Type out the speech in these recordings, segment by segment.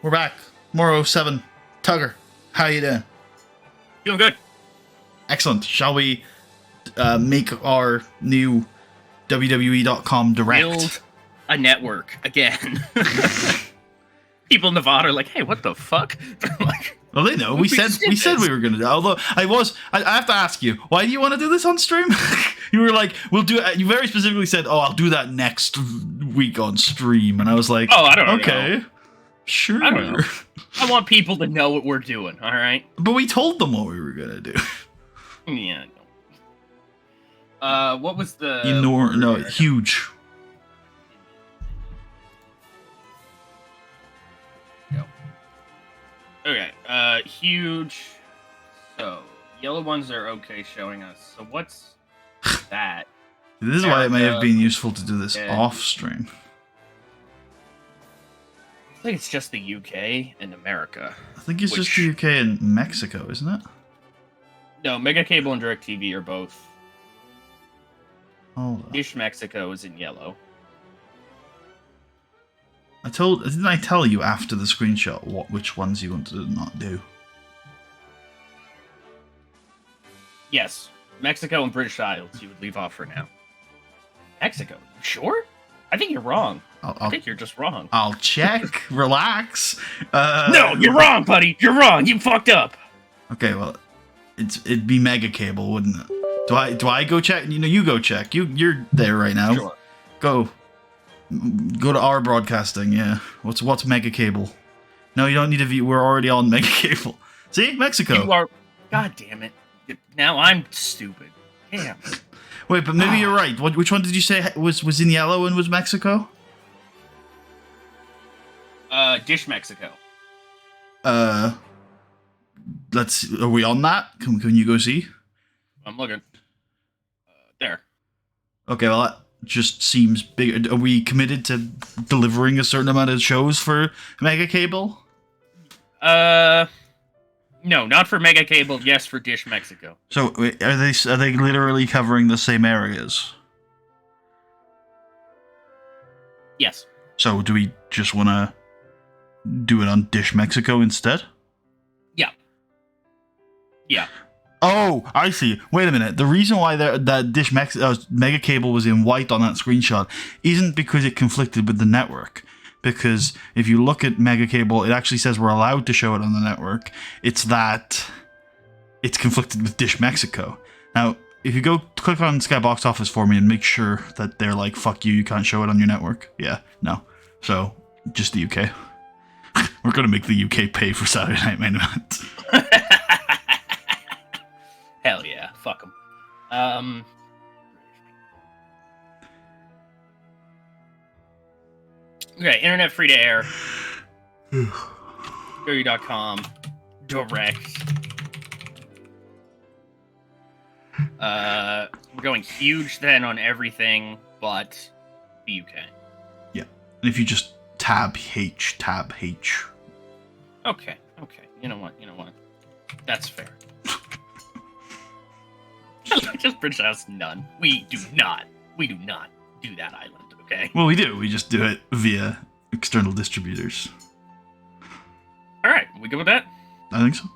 We're back. Moro 7. Tugger, how you doing? Doing good. Excellent. Shall we make our new WWE.com direct? Build a network again. People in Nevada are like, hey, what the fuck? Like, well, they know. We said we were going to do it. Although I have to ask you, why do you want to do this on stream? You were like, we'll do it. You very specifically said, oh, I'll do that next week on stream. And I was like, oh, I don't know. Okay, sure. I don't know. I want people to know what we're doing, all right? But we told them what we were going to do. Yeah. What was the... No, huge. Okay, huge. So, yellow ones are okay showing us. So what's that? This is why it may have been useful to do this off stream. I think it's just the UK and America. I think it's just the UK and Mexico, isn't it? No, Mega Cable and DirecTV are both. Hold on. Dish Mexico is in yellow. Didn't I tell you after the screenshot which ones you wanted to not do? Yes, Mexico and British Isles you would leave off for now. Mexico? You sure? I think you're wrong. I think you're just wrong. I'll check. Relax. No, you're wrong, buddy. You're wrong. You fucked up. Okay, well, it'd be Mega Cable, wouldn't it? Do I go check? You go check. You're there right now. Sure. Go to our broadcasting. Yeah. What's Mega Cable? No, you don't need to view. We're already on Mega Cable. See, Mexico. You are. God damn it. Now I'm stupid. Damn. Wait, but maybe you're right. Which one did you say was in yellow and was Mexico? Dish Mexico. Are we on that? Can you go see? I'm looking. There. Okay, well that just seems big. Are we committed to delivering a certain amount of shows for Mega Cable? No, not for Mega Cable. Yes, for Dish Mexico. So are they literally covering the same areas? Yes. So do we just want to do it on Dish Mexico instead? Yeah. Yeah. Oh, I see. Wait a minute. The reason why that Dish Mega Cable was in white on that screenshot isn't because it conflicted with the network. Because if you look at Mega Cable, it actually says we're allowed to show it on the network. It's that it's conflicted with Dish Mexico. Now, if you go click on Sky Box Office for me and make sure that they're like, fuck you can't show it on your network. Yeah, no. So, just the UK. We're going to make the UK pay for Saturday Night Main Event. Hell yeah. Fuck them. Okay, internet free to air. TEW.com. Direct. We're going huge then on everything but the UK. Yeah. And if you just tab H. Okay. You know what? That's fair. Just British House, none. We do not do that island, okay? Well, we do. We just do it via external distributors. Alright, we good with that? I think so.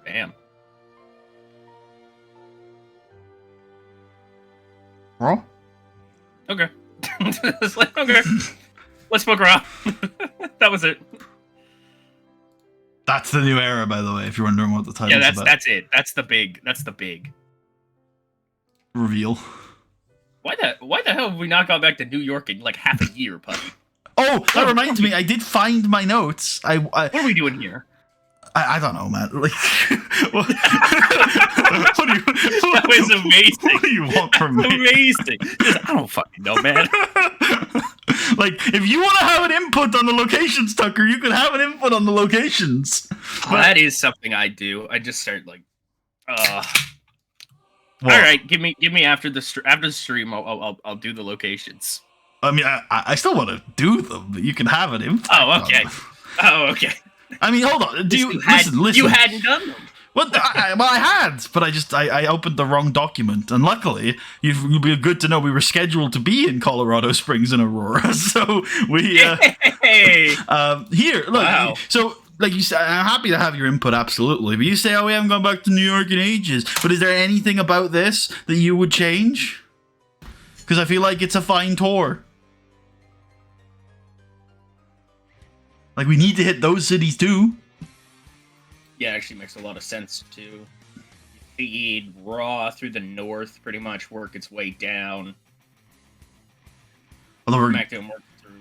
Damn. Raw? Okay. It's like, okay. Let's book Raw. That was it. That's the new era, by the way, if you're wondering what the title is about. Yeah, that's it. That's the big reveal. Why the hell have we not gone back to New York in like half a year, puppy? Oh, that reminds me, I did find my notes. What are we doing here? I don't know, man. Like, what that was amazing. What do you want from me? Amazing. I don't fucking know, man. Like, if you want to have an input on the locations, Tucker, you can have an input on the locations. But that is something I do. I just start like, all right, give me after the stream. I'll do the locations. I mean, I still want to do them, but you can have an input. Oh, okay. I mean, hold on. Listen? You hadn't done them. Well, I had, but I opened the wrong document, and luckily, you'll be good to know we were scheduled to be in Colorado Springs and Aurora, so we Hey! here look. Wow. So, like you said, I'm happy to have your input, absolutely. But you say, oh, we haven't gone back to New York in ages. But is there anything about this that you would change? Because I feel like it's a fine tour. Like, we need to hit those cities too. Yeah, it actually makes a lot of sense too. You feed Raw through the north, pretty much work its way down. Although we're SmackDown work through.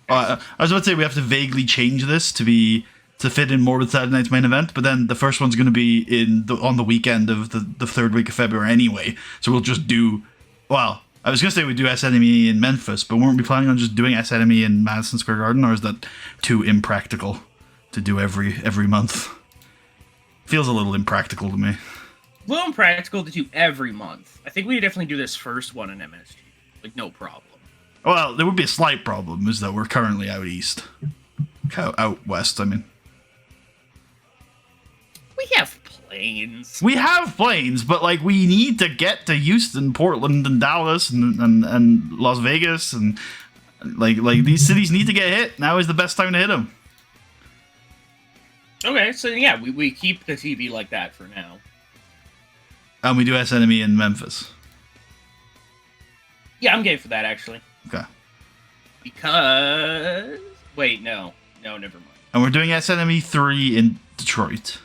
I was about to say we have to vaguely change this to fit in more with Saturday Night's main event, but then the first one's going to be on the weekend of the third week of February anyway. So we'll just do. Well, I was going to say we do SNME in Memphis, but weren't we planning on just doing SNME in Madison Square Garden, or is that too impractical to do every month? Feels a little impractical to me. A little impractical to do every month. I think we definitely do this first one in MSG. Like, no problem. Well, there would be a slight problem, is that we're currently out east. Out west, I mean. We have planes. We have planes, but, like, we need to get to Houston, Portland, and Dallas, and Las Vegas, and, like these cities need to get hit. Now is the best time to hit them. Okay, so yeah, we keep the TV like that for now. And we do SNME in Memphis. Yeah, I'm game for that, actually. Okay. Because... Wait, no. No, never mind. And we're doing SNME 3 in Detroit.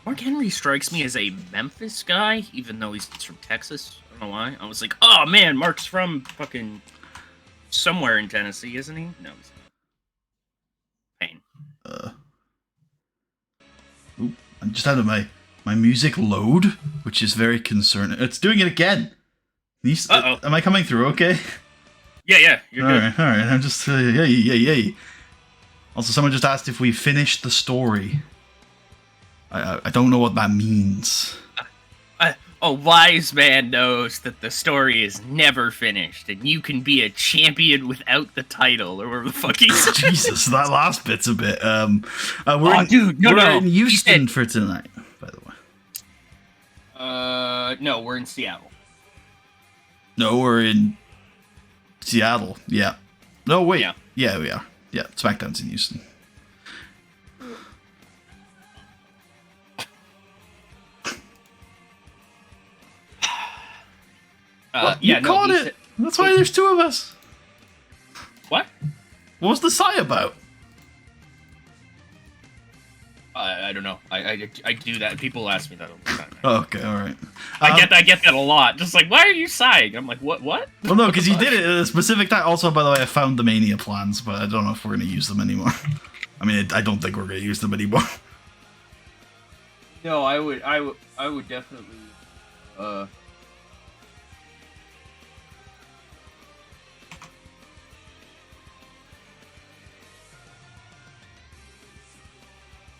Mark Henry strikes me as a Memphis guy, even though he's from Texas. I don't know why. I was like, oh man, Mark's from fucking somewhere in Tennessee, isn't he? No, he's not. Pain. Oop, I just had my music load, which is very concerning. It's doing it again. Am I coming through okay? Yeah, you're good. All right. I'm just, yay. Also, someone just asked if we finished the story. I don't know what that means. A wise man knows that the story is never finished, and you can be a champion without the title, or whatever the fuck he said. Jesus, that last bit's a bit. We're in Houston for tonight, by the way. No, we're in Seattle. No, we're in Seattle. Yeah. No, wait. Yeah. Yeah, we are. Yeah, SmackDown's in Houston. You caught it. That's why there's two of us. What? What was the sigh about? I don't know. I do that. People ask me that all the time. Okay, all right. I get that a lot. Just like, why are you sighing? I'm like, what? What? Well, no, because you did it at a specific time. Also, by the way, I found the Mania plans, but I don't know if we're going to use them anymore. I mean, I don't think we're going to use them anymore. No, I would definitely.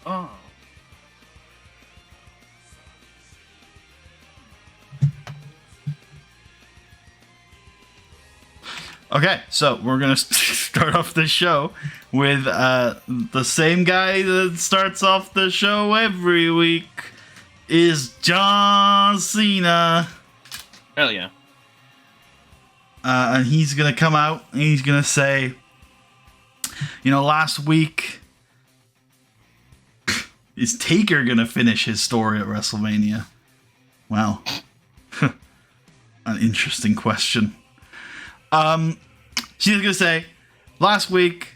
Oh. Okay, so we're gonna start off the show with the same guy that starts off the show every week is John Cena. Hell yeah. And he's gonna come out and he's gonna say, you know, last week, is Taker gonna finish his story at WrestleMania? Wow. An interesting question. She's gonna say, last week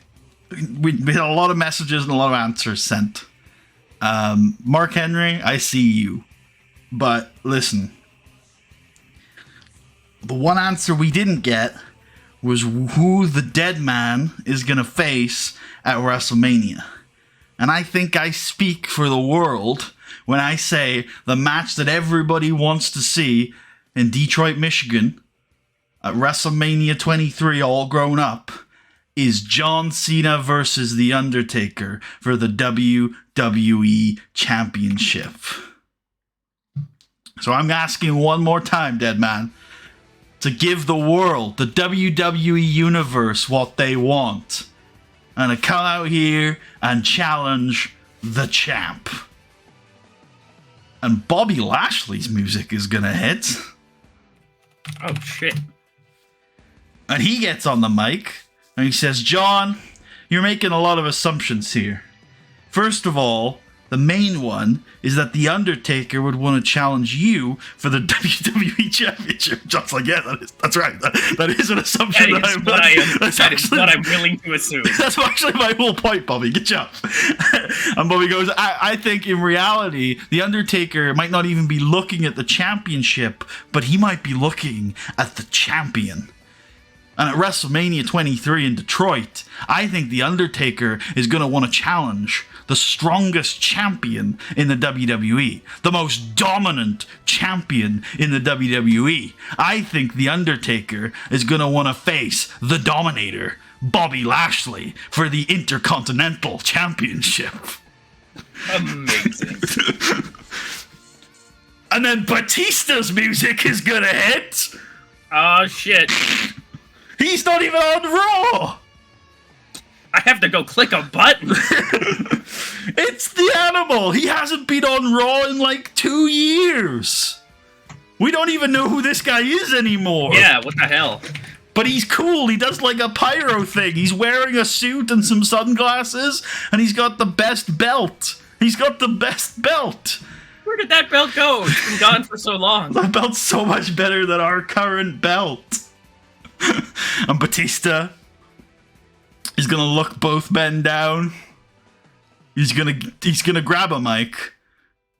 we had a lot of messages and a lot of answers sent. Mark Henry, I see you, but listen, the one answer we didn't get was who the dead man is gonna face at WrestleMania. And I think I speak for the world when I say the match that everybody wants to see in Detroit, Michigan, at WrestleMania 23, all grown up, is John Cena versus The Undertaker for the WWE Championship. So I'm asking one more time, dead man, to give the world, the WWE Universe, what they want. And to come out here and challenge the champ. and Bobby Lashley's music is gonna hit. Oh shit. And he gets on the mic and he says, John, you're making a lot of assumptions here. First of all, the main one is that The Undertaker would want to challenge you for the WWE Championship. John's like, yeah, that's right. That is an assumption That is what I'm willing to assume. That's actually my whole point, Bobby. Good job. And Bobby goes, I think in reality, The Undertaker might not even be looking at the championship, but he might be looking at the champion. And at WrestleMania 23 in Detroit, I think The Undertaker is going to want to challenge the strongest champion in the WWE, the most dominant champion in the WWE. I think The Undertaker is going to want to face the Dominator, Bobby Lashley, for the Intercontinental Championship. Amazing. And then Batista's music is going to hit. Oh, shit. He's not even on Raw! I have to go click a button. It's the Animal! He hasn't been on Raw in like 2 years! We don't even know who this guy is anymore! Yeah, what the hell? But he's cool, he does like a pyro thing. He's wearing a suit and some sunglasses, and he's got the best belt. He's got the best belt! Where did that belt go? It's been gone for so long. The belt's so much better than our current belt. And Batista is gonna look both men down. He's gonna grab a mic,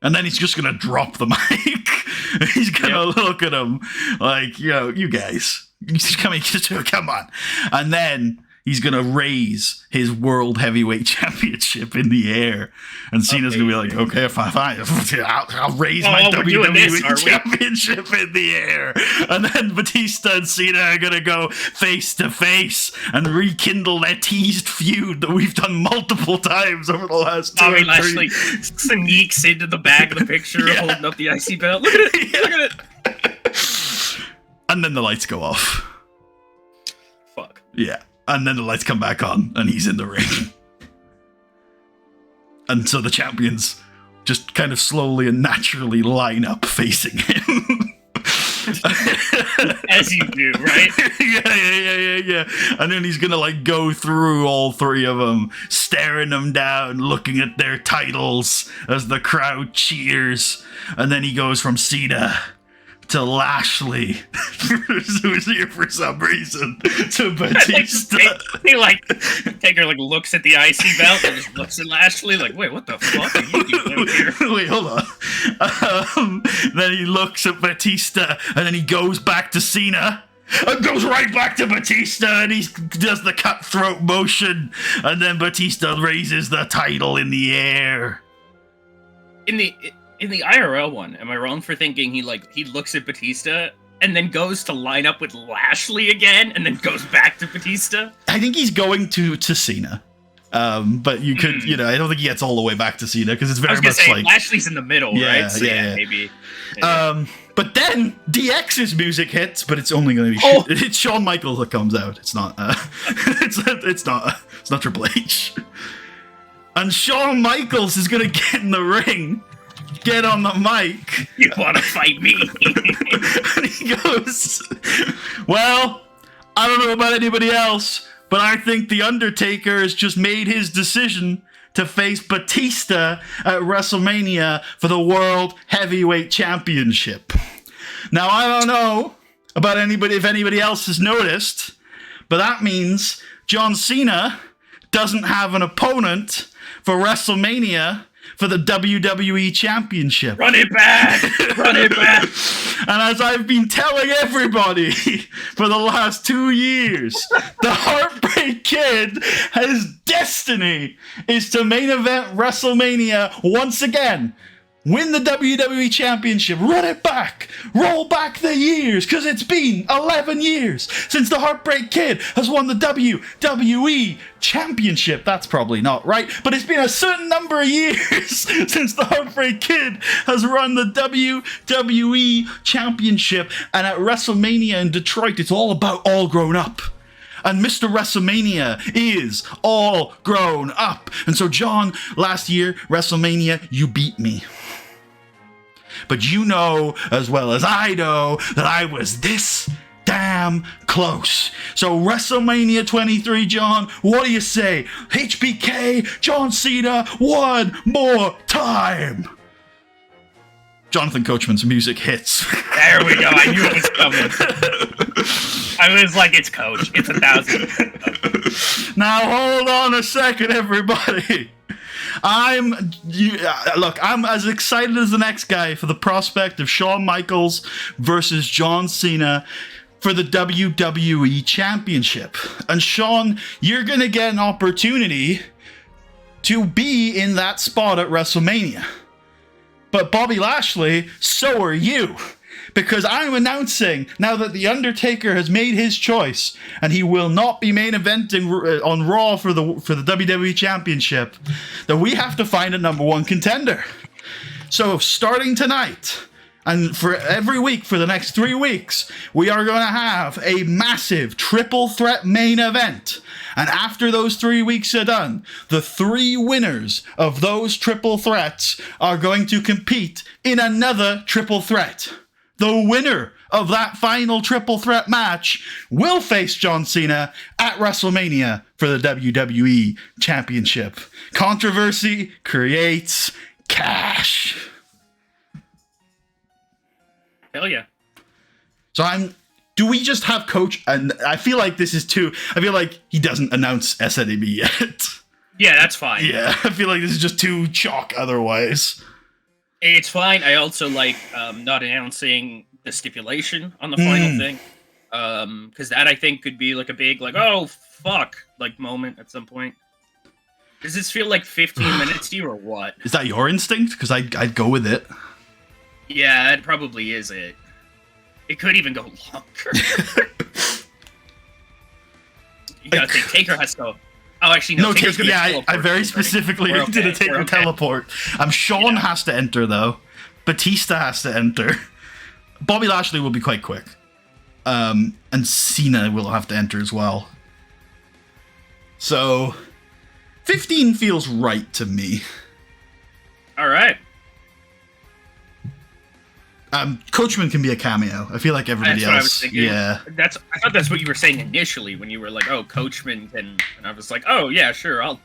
and then he's just gonna drop the mic. He's gonna look at him like, you guys, come on. And then he's gonna raise his World Heavyweight Championship in the air, and Cena's gonna be like, okay, fine, I'll raise my WWE Championship in the air. And then Batista and Cena are gonna go face to face and rekindle that teased feud that we've done multiple times over the last 2 or 3. Lashley sneaks into the back of the picture, holding up the IC belt. Look at it! Look at it! And then the lights go off. Fuck. Yeah. And then the lights come back on, and he's in the ring. And so the champions just kind of slowly and naturally line up facing him. As you do, right? Yeah. And then he's gonna like go through all three of them, staring them down, looking at their titles as the crowd cheers. And then he goes from Cena to Lashley, who's here for some reason, to Batista. Taker looks at the IC belt and just looks at Lashley like, wait, what the fuck are you doing here? Wait, hold on. Then he looks at Batista, and then he goes back to Cena, and goes right back to Batista, and he does the cutthroat motion, and then Batista raises the title in the air. In the IRL one, am I wrong for thinking he looks at Batista and then goes to line up with Lashley again and then goes back to Batista? I think he's going to Cena. But you could, I don't think he gets all the way back to Cena because it's very much like Lashley's in the middle, right? So yeah, maybe. But then DX's music hits, but it's only going to be it's Shawn Michaels that comes out. It's not. It's not Triple H. And Shawn Michaels is going to get in the ring. Get on the mic. You want to fight me? And he goes, well, I don't know about anybody else, but I think The Undertaker has just made his decision to face Batista at WrestleMania for the World Heavyweight Championship. Now, I don't know about if anybody else has noticed, but that means John Cena doesn't have an opponent for WrestleMania for the WWE Championship. Run it back! Run it back! And as I've been telling everybody for the last 2 years, the Heartbreak Kid, his destiny is to main event WrestleMania once again. Win the WWE Championship, run it back, roll back the years, because it's been 11 years since the Heartbreak Kid has won the WWE Championship. That's probably not right, but it's been a certain number of years since the Heartbreak Kid has run the WWE Championship, and at WrestleMania in Detroit, it's all about all grown up. And Mr. WrestleMania is all grown up. And so, John, last year, WrestleMania, you beat me. But you know as well as I know that I was this damn close. So WrestleMania 23, John, what do you say? HBK, John Cena, one more time. Jonathan Coachman's music hits. There we go. I knew it was coming. I was like, it's Coach. It's 1,000. Now hold on a second, everybody. I'm as excited as the next guy for the prospect of Shawn Michaels versus John Cena for the WWE Championship. And Shawn, you're gonna get an opportunity to be in that spot at WrestleMania. But Bobby Lashley, so are you. Because I'm announcing, now that The Undertaker has made his choice, and he will not be main eventing on Raw for the WWE Championship, that we have to find a number one contender. So starting tonight, and for every week for the next 3 weeks, we are going to have a massive triple threat main event. And after those 3 weeks are done, the 3 winners of those triple threats are going to compete in another triple threat. The winner of that final triple threat match will face John Cena at WrestleMania for the WWE Championship. Controversy creates cash. Hell yeah. So do we just have Coach? And I feel like this is too. I feel like he doesn't announce SNAB yet. Yeah, that's fine. Yeah, I feel like this is just too chalk otherwise. It's fine. I also like not announcing the stipulation on the final thing. Because that I think could be like a big, like, oh, fuck, like moment at some point. Does this feel like 15 minutes to you or what? Is that your instinct? Because I'd go with it. Yeah, it probably is it. It could even go longer. You gotta think Taker has to. Oh, actually, no. Taker. Yeah, I very specifically did a Taker teleport. Shawn has to enter though. Batista has to enter. Bobby Lashley will be quite quick. And Cena will have to enter as well. So 15 feels right to me. All right. Coachman can be a cameo. I feel like everybody that's what else. I was thinking. Yeah. I thought that's what you were saying initially when you were like, "Oh, Coachman can," and I was like, "Oh yeah, sure, I'll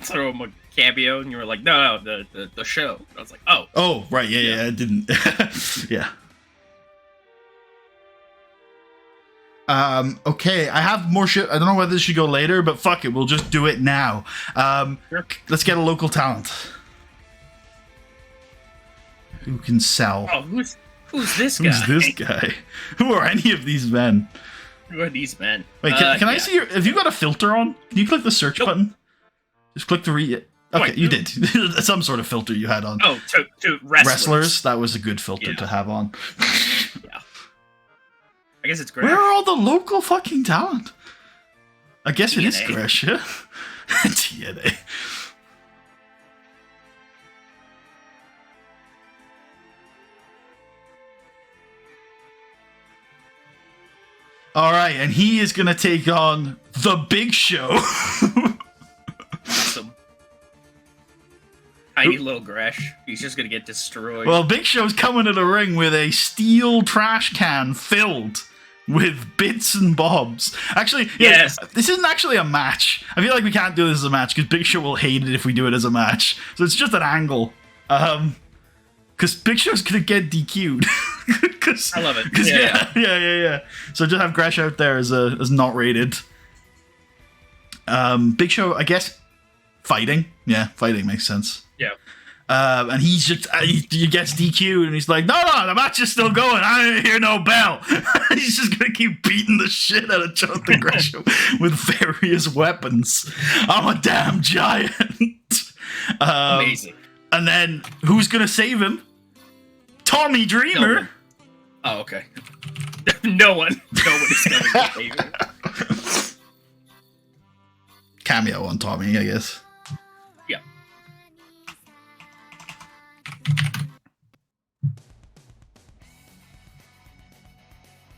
throw him a cameo," and you were like, "No, the show." I was like, "Oh." Oh right, yeah. I didn't. Yeah. Okay, I have more shit. I don't know whether this should go later, but fuck it, we'll just do it now. Sure. Let's get a local talent. Who can sell? Oh, who's this guy? Who's this guy? Who are any of these men? Who are these men? Wait, can I see have you got a filter on? Can you click the search button? Just click the Okay, Wait, you did. Some sort of filter you had on. Oh, to wrestlers. That was a good filter to have on. Yeah. I guess it's Gresh. Where are all the local fucking talent? I guess it is TNA. Gresh, yeah? TNA. All right, and he is going to take on the Big Show. Awesome. Tiny little Gresh. He's just going to get destroyed. Well, Big Show's coming to the ring with a steel trash can filled with bits and bobs. Actually, yes. This isn't actually a match. I feel like we can't do this as a match because Big Show will hate it if we do it as a match. So it's just an angle. Because Big Show's going to get DQ'd. I love it. Yeah. So just have Gresh out there as not rated. Big Show, I guess, fighting. Yeah, fighting makes sense. Yeah. And he's just he gets DQ'd, and he's like, no, the match is still going. I didn't hear no bell. He's just gonna keep beating the shit out of Jonathan Gresham with various weapons. I'm a damn giant. Amazing. And then who's gonna save him? Tommy Dreamer. No one. Oh, okay. No one is going to save him. Cameo on Tommy, I guess. Yeah.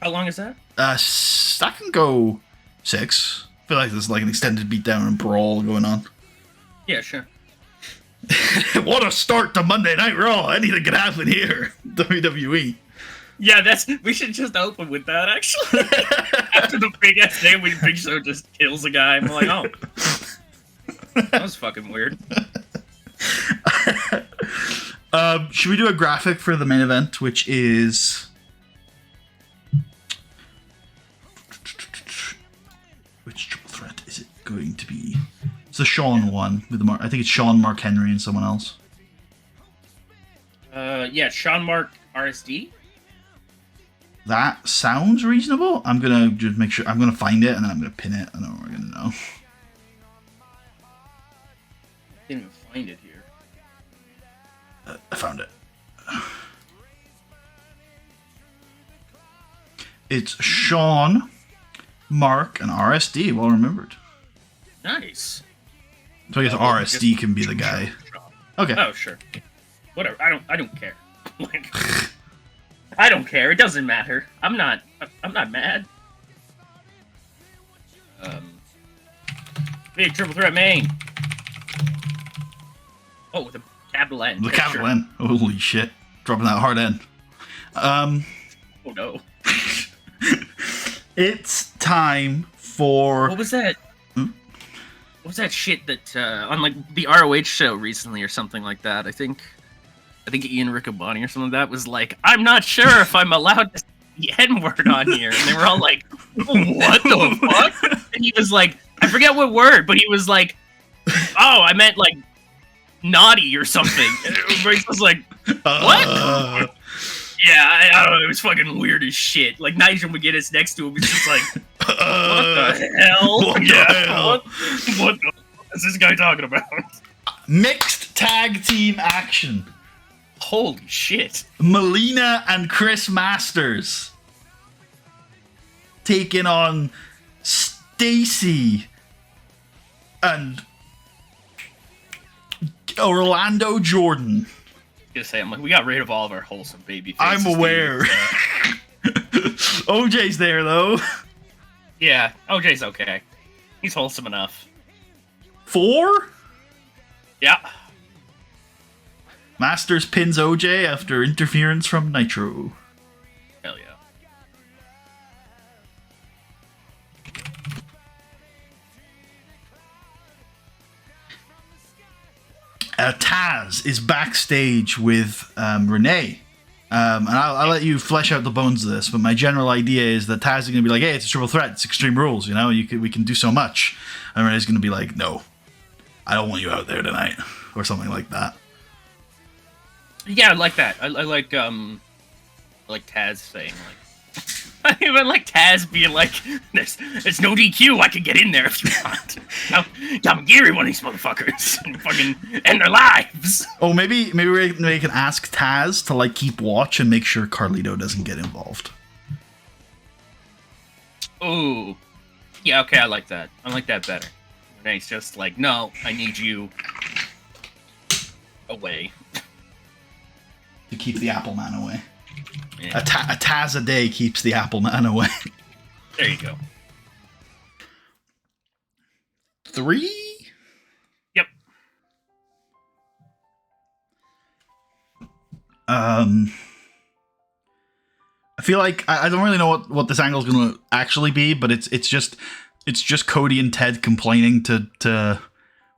How long is that? That can go 6. I feel like there's like an extended beatdown and brawl going on. Yeah, sure. What a start to Monday Night Raw. Anything can happen here. WWE. Yeah, we should just open with that, actually. After the big ass day when Big Show just kills a guy, I'm like, oh. That was fucking weird. Should we do a graphic for the main event, which is... Which triple threat is it going to be? It's the Sean one with I think it's Sean, Mark Henry, and someone else. Yeah, Sean, Mark, RSD. That sounds reasonable. I'm gonna just make sure. I'm gonna find it and then I'm gonna pin it, and then we're gonna know. Didn't even find it here. I found it. It's Sean, Mark, and RSD. Well remembered. Nice. So I guess RSD can be the guy. Okay. Oh sure. Whatever. I don't care. Like, I don't care. It doesn't matter. I'm not mad. Big triple threat main. Oh, the capital N. The Yeah, capital sure. N. Holy shit. Dropping that hard N. Oh no. It's time for... What was that? What was that shit that on like the ROH show recently or something like that? I think Ian Riccaboni or something like that was like, I'm not sure if I'm allowed to say the N-word on here. And they were all like, what the fuck? And he was like, I forget what word, but he was like, oh, I meant like naughty or something. And everybody was like, what? Yeah, I don't know. It was fucking weird as shit. Like, Nigel McGuinness next to him was just like, what the hell? What the hell? What the fuck is this guy talking about? Mixed tag team action. Holy shit. Melina and Chris Masters taking on Stacy and Orlando Jordan. Gonna say, I'm like, we got rid of all of our wholesome baby faces. I'm aware. OJ's there though. Yeah, OJ's okay. He's wholesome enough. 4? Yeah. Masters pins OJ after interference from Nitro. Hell yeah. Taz is backstage with Renee. And I'll let you flesh out the bones of this, but my general idea is that Taz is going to be like, hey, it's a triple threat, it's Extreme Rules, you know, we can do so much. And Renee's going to be like, no, I don't want you out there tonight, or something like that. Yeah, I like that. I like Taz saying, like, I even like Taz being like, there's no DQ, I can get in there if you want. I'm Geary, one of these motherfuckers, and fucking end their lives. Oh, maybe we can ask Taz to like keep watch and make sure Carlito doesn't get involved. Ooh. Yeah, okay, I like that. I like that better. Renee's just like, no, I need you away. To keep the Apple Man away. Yeah. A Taz a day keeps the Apple Man away. There you go. 3? Yep. I feel like I don't really know what this angle is going to actually be, but it's just Cody and Ted complaining to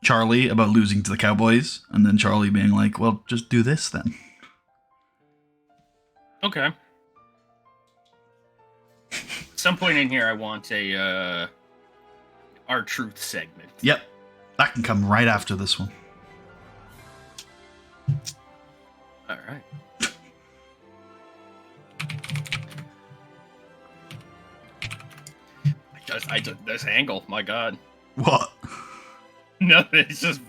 Charlie about losing to the Cowboys, and then Charlie being like, "Well, just do this then." Okay. At some point in here, I want a R-Truth segment. Yep, that can come right after this one. All right. I just this angle. My God. What? No, it's just.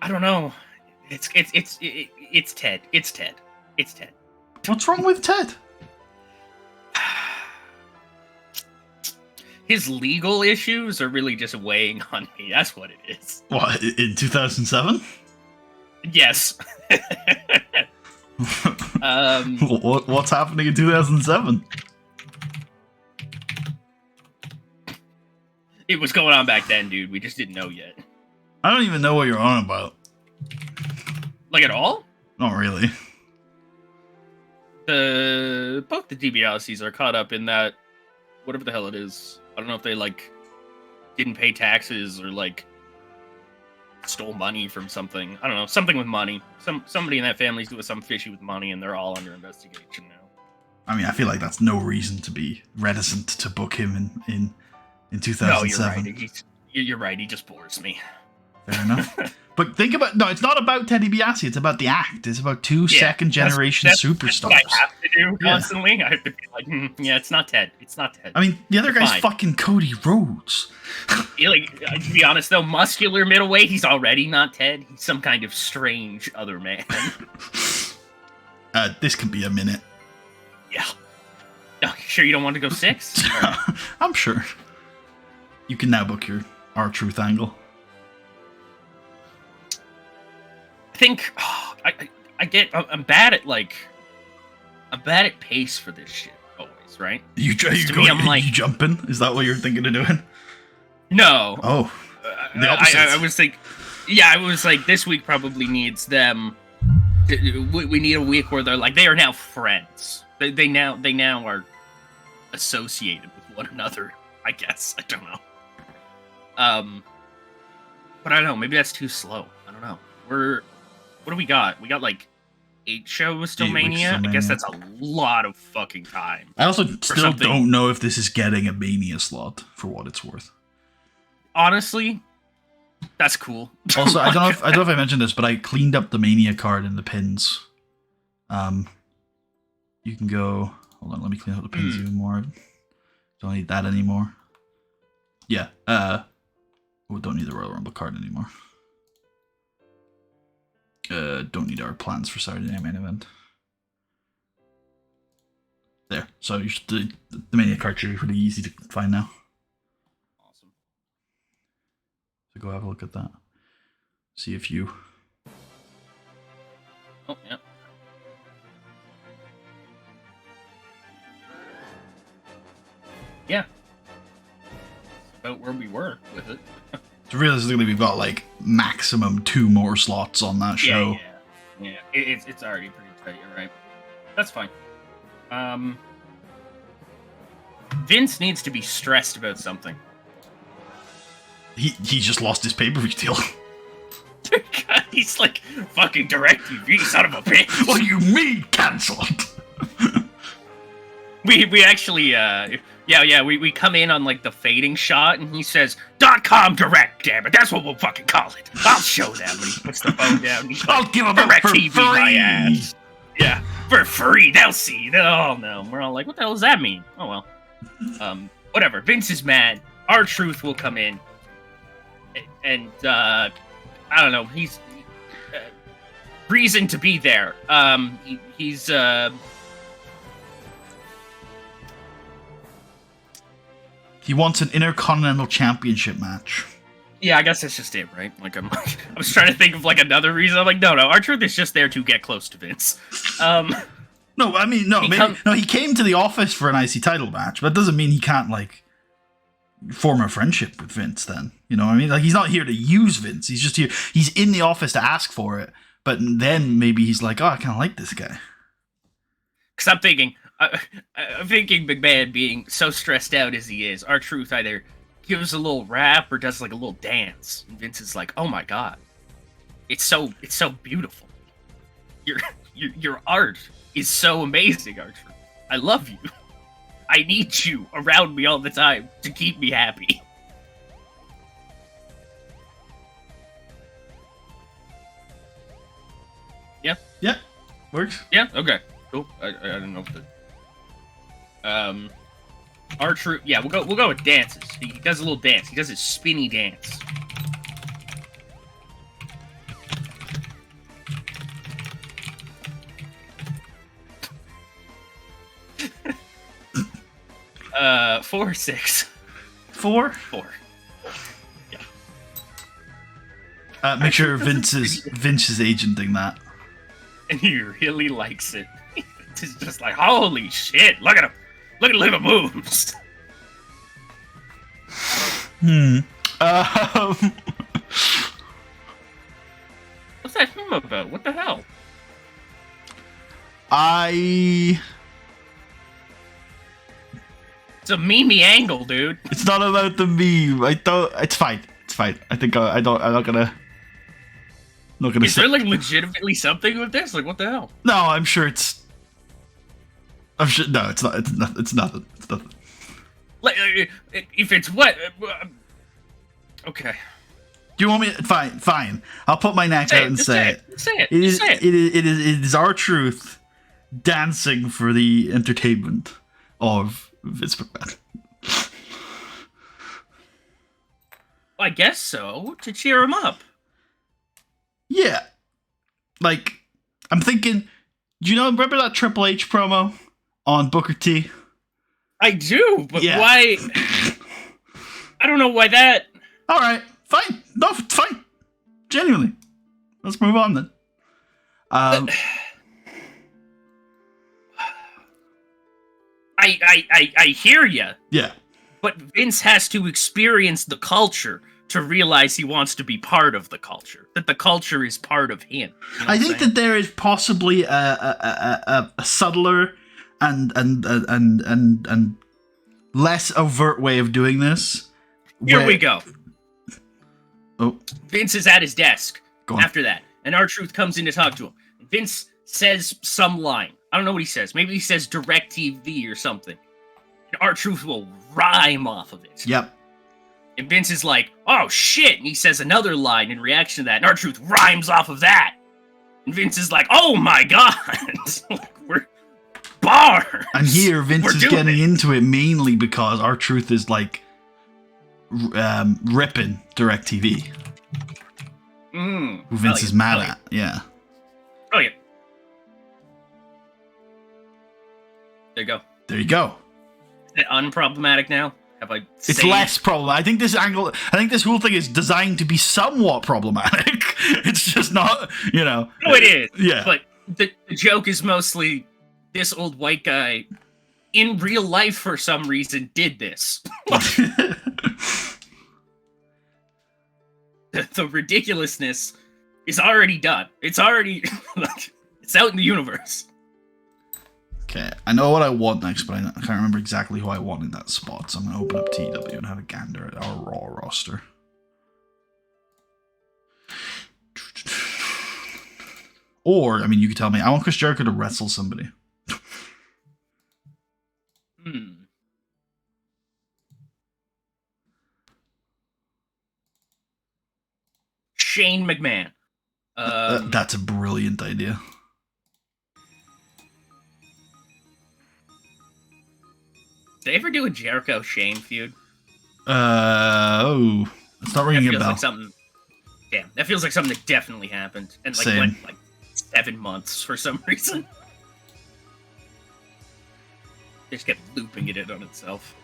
I don't know. It's Ted. It's Ted. It's Ted. What's wrong with Ted? His legal issues are really just weighing on me. That's what it is. What, in 2007? Yes. What's happening in 2007? It was going on back then, dude. We just didn't know yet. I don't even know what you're on about. Like at all? Not really. Both the DiBiase's are caught up in that, whatever the hell it is. I don't know if they like didn't pay taxes or like stole money from something. I don't know, something with money. Somebody in that family's doing some fishy with money, and they're all under investigation now. I mean, I feel like that's no reason to be reticent to book him in 2007. No, you're right. You're right. He just bores me. Fair enough. But think about it's not about Ted DiBiase. It's about the act. It's about two second generation superstars. That's what I have to do constantly. Yeah. I have to be like, yeah, it's not Ted. It's not Ted. I mean, the other guy's fucking Cody Rhodes. To be honest, though, muscular middleweight, he's already not Ted. He's some kind of strange other man. This can be a minute. Yeah. No, sure you don't want to go 6? I'm sure. You can now book your R-Truth angle. I think I'm bad at pace for this shit always, right? You jumping? Is that what you're thinking of doing? No. Oh, the opposite. I was like, this week probably needs them. We need a week where they're like, they are now friends. They now are associated with one another. I guess I don't know. But I don't know. Maybe that's too slow. I don't know. What do we got? We got like 8 shows till Mania. I guess that's a lot of fucking time. I also still don't know if this is getting a Mania slot for what it's worth. Honestly, that's cool. Also, I don't know if I mentioned this, but I cleaned up the Mania card in the pins. You can go. Hold on, let me clean up the pins even more. Don't need that anymore. Yeah. Don't need the Royal Rumble card anymore. Don't need our plans for Saturday Night Main Event. There. So the Mania card should be pretty easy to find now. Awesome. So go have a look at that. See if you... Oh, yeah. Yeah. That's about where we were with it. So realistically, we've got like maximum 2 more slots on that show. Yeah. It's already pretty tight. You're right. That's fine. Vince needs to be stressed about something. He just lost his pay-per-view deal. He's like, fucking DirecTV, son of a bitch. What do you mean cancelled? We actually we come in on like the fading shot and he says .com direct, damn it, that's what we'll fucking call it. I'll show them. And he puts the phone down and he's like, I'll give them direct TV my ass. Yeah, for free, they'll see. Oh no. We're all like, what the hell does that mean? Oh well. Whatever. Vince is mad. R-Truth will come in. And I don't know, he's reason to be there. He's he wants an Intercontinental Championship match. Yeah, I guess that's just it, right? Like I was trying to think of like another reason. I'm like, no, R-Truth is just there to get close to Vince. No, I mean, he came to the office for an IC title match, but that doesn't mean he can't like form a friendship with Vince then. You know what I mean? Like, he's not here to use Vince. He's just here. He's in the office to ask for it, but then maybe he's like, oh, I kind of like this guy. Because I'm thinking McMahon being so stressed out as he is, R-Truth either gives a little rap or does like a little dance. And Vince is like, oh my god, it's so beautiful. Your art is so amazing, R-Truth. I love you. I need you around me all the time to keep me happy. Yeah? Yeah. Works. Yeah? Okay. Cool. I don't know if the... R-Truth... Yeah, we'll go with dances. He does a little dance. He does his spinny dance. Four or 6? 4? 4. Yeah. Make sure Vince is agenting that. And he really likes it. It's just like, holy shit, look at him. Look at the moves. What him about? What the hell? It's a meme angle, dude. It's not about the meme. I don't. It's fine. It's fine. I think I don't. I'm not gonna. Not gonna. Is there like legitimately something with this? Like, what the hell? No, I'm sure it's. I'm sure. No, it's not. It's not. It's nothing. It's nothing. Like, if it's what? Okay. Do you want me? Fine. Fine. I'll put my neck out and say it. Say it. It is. Say it. It is our truth, dancing for the entertainment of Vince McMahon. I guess so. To cheer him up. Yeah. Like, I'm thinking. Do you know? Remember that Triple H promo on Booker T? I do, but Yeah. why? I don't know why that. All right. Fine. No, it's fine. Genuinely. Let's move on then. I hear ya. Yeah. But Vince has to experience the culture to realize he wants to be part of the culture. That the culture is part of him. You know I think that there is possibly a subtler and less overt way of doing this. Here we go. Oh, Vince is at his desk. go on. After that, and R-Truth comes in to talk to him. Vince says some line. I don't know what he says. Maybe he says DirecTV or something. And R-Truth will rhyme off of it. Yep. And Vince is like, oh shit! And he says another line in reaction to that, and R-Truth rhymes off of that. And Vince is like, oh my god! Like, we're bars! And here, Vince We're is doing getting it. into it mainly because R-Truth is like ripping DirecTV, who Vince is mad at. Yeah. Oh yeah. There you go. There you go. Is it unproblematic now? Have I It's saved- less problem. I think this whole thing is designed to be somewhat problematic. It's just not, you know. No, it is. Yeah. But the joke is mostly this old white guy in real life for some reason did this. The ridiculousness is already done. It's already it's out in the universe. Okay, I know what I want next, but I can't remember exactly who I want in that spot, so I'm going to open up TEW and have a gander at our Raw roster. Or, I mean, you could tell me, I want Chris Jericho to wrestle somebody. Shane McMahon. That's a brilliant idea. Did they ever do a Jericho Shane feud? It's not ringing a feels bell. like something. Damn, that feels like something that definitely happened and like Same. went like 7 months for some reason. They just kept looping it in on itself.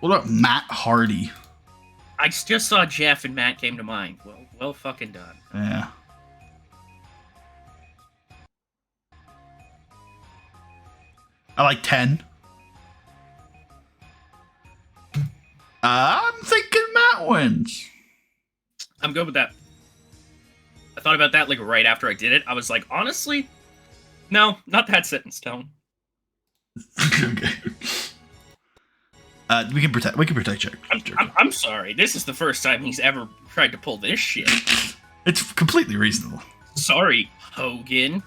What about Matt Hardy? I just saw Jeff and Matt came to mind. Well fucking done. Yeah. I like 10. I'm thinking Matt wins. I'm good with that. I thought about that like right after I did it. I was like, honestly, no, not that set in stone. Okay. We can protect Jericho. I'm sorry. This is the first time he's ever tried to pull this shit. It's completely reasonable. Sorry, Hogan.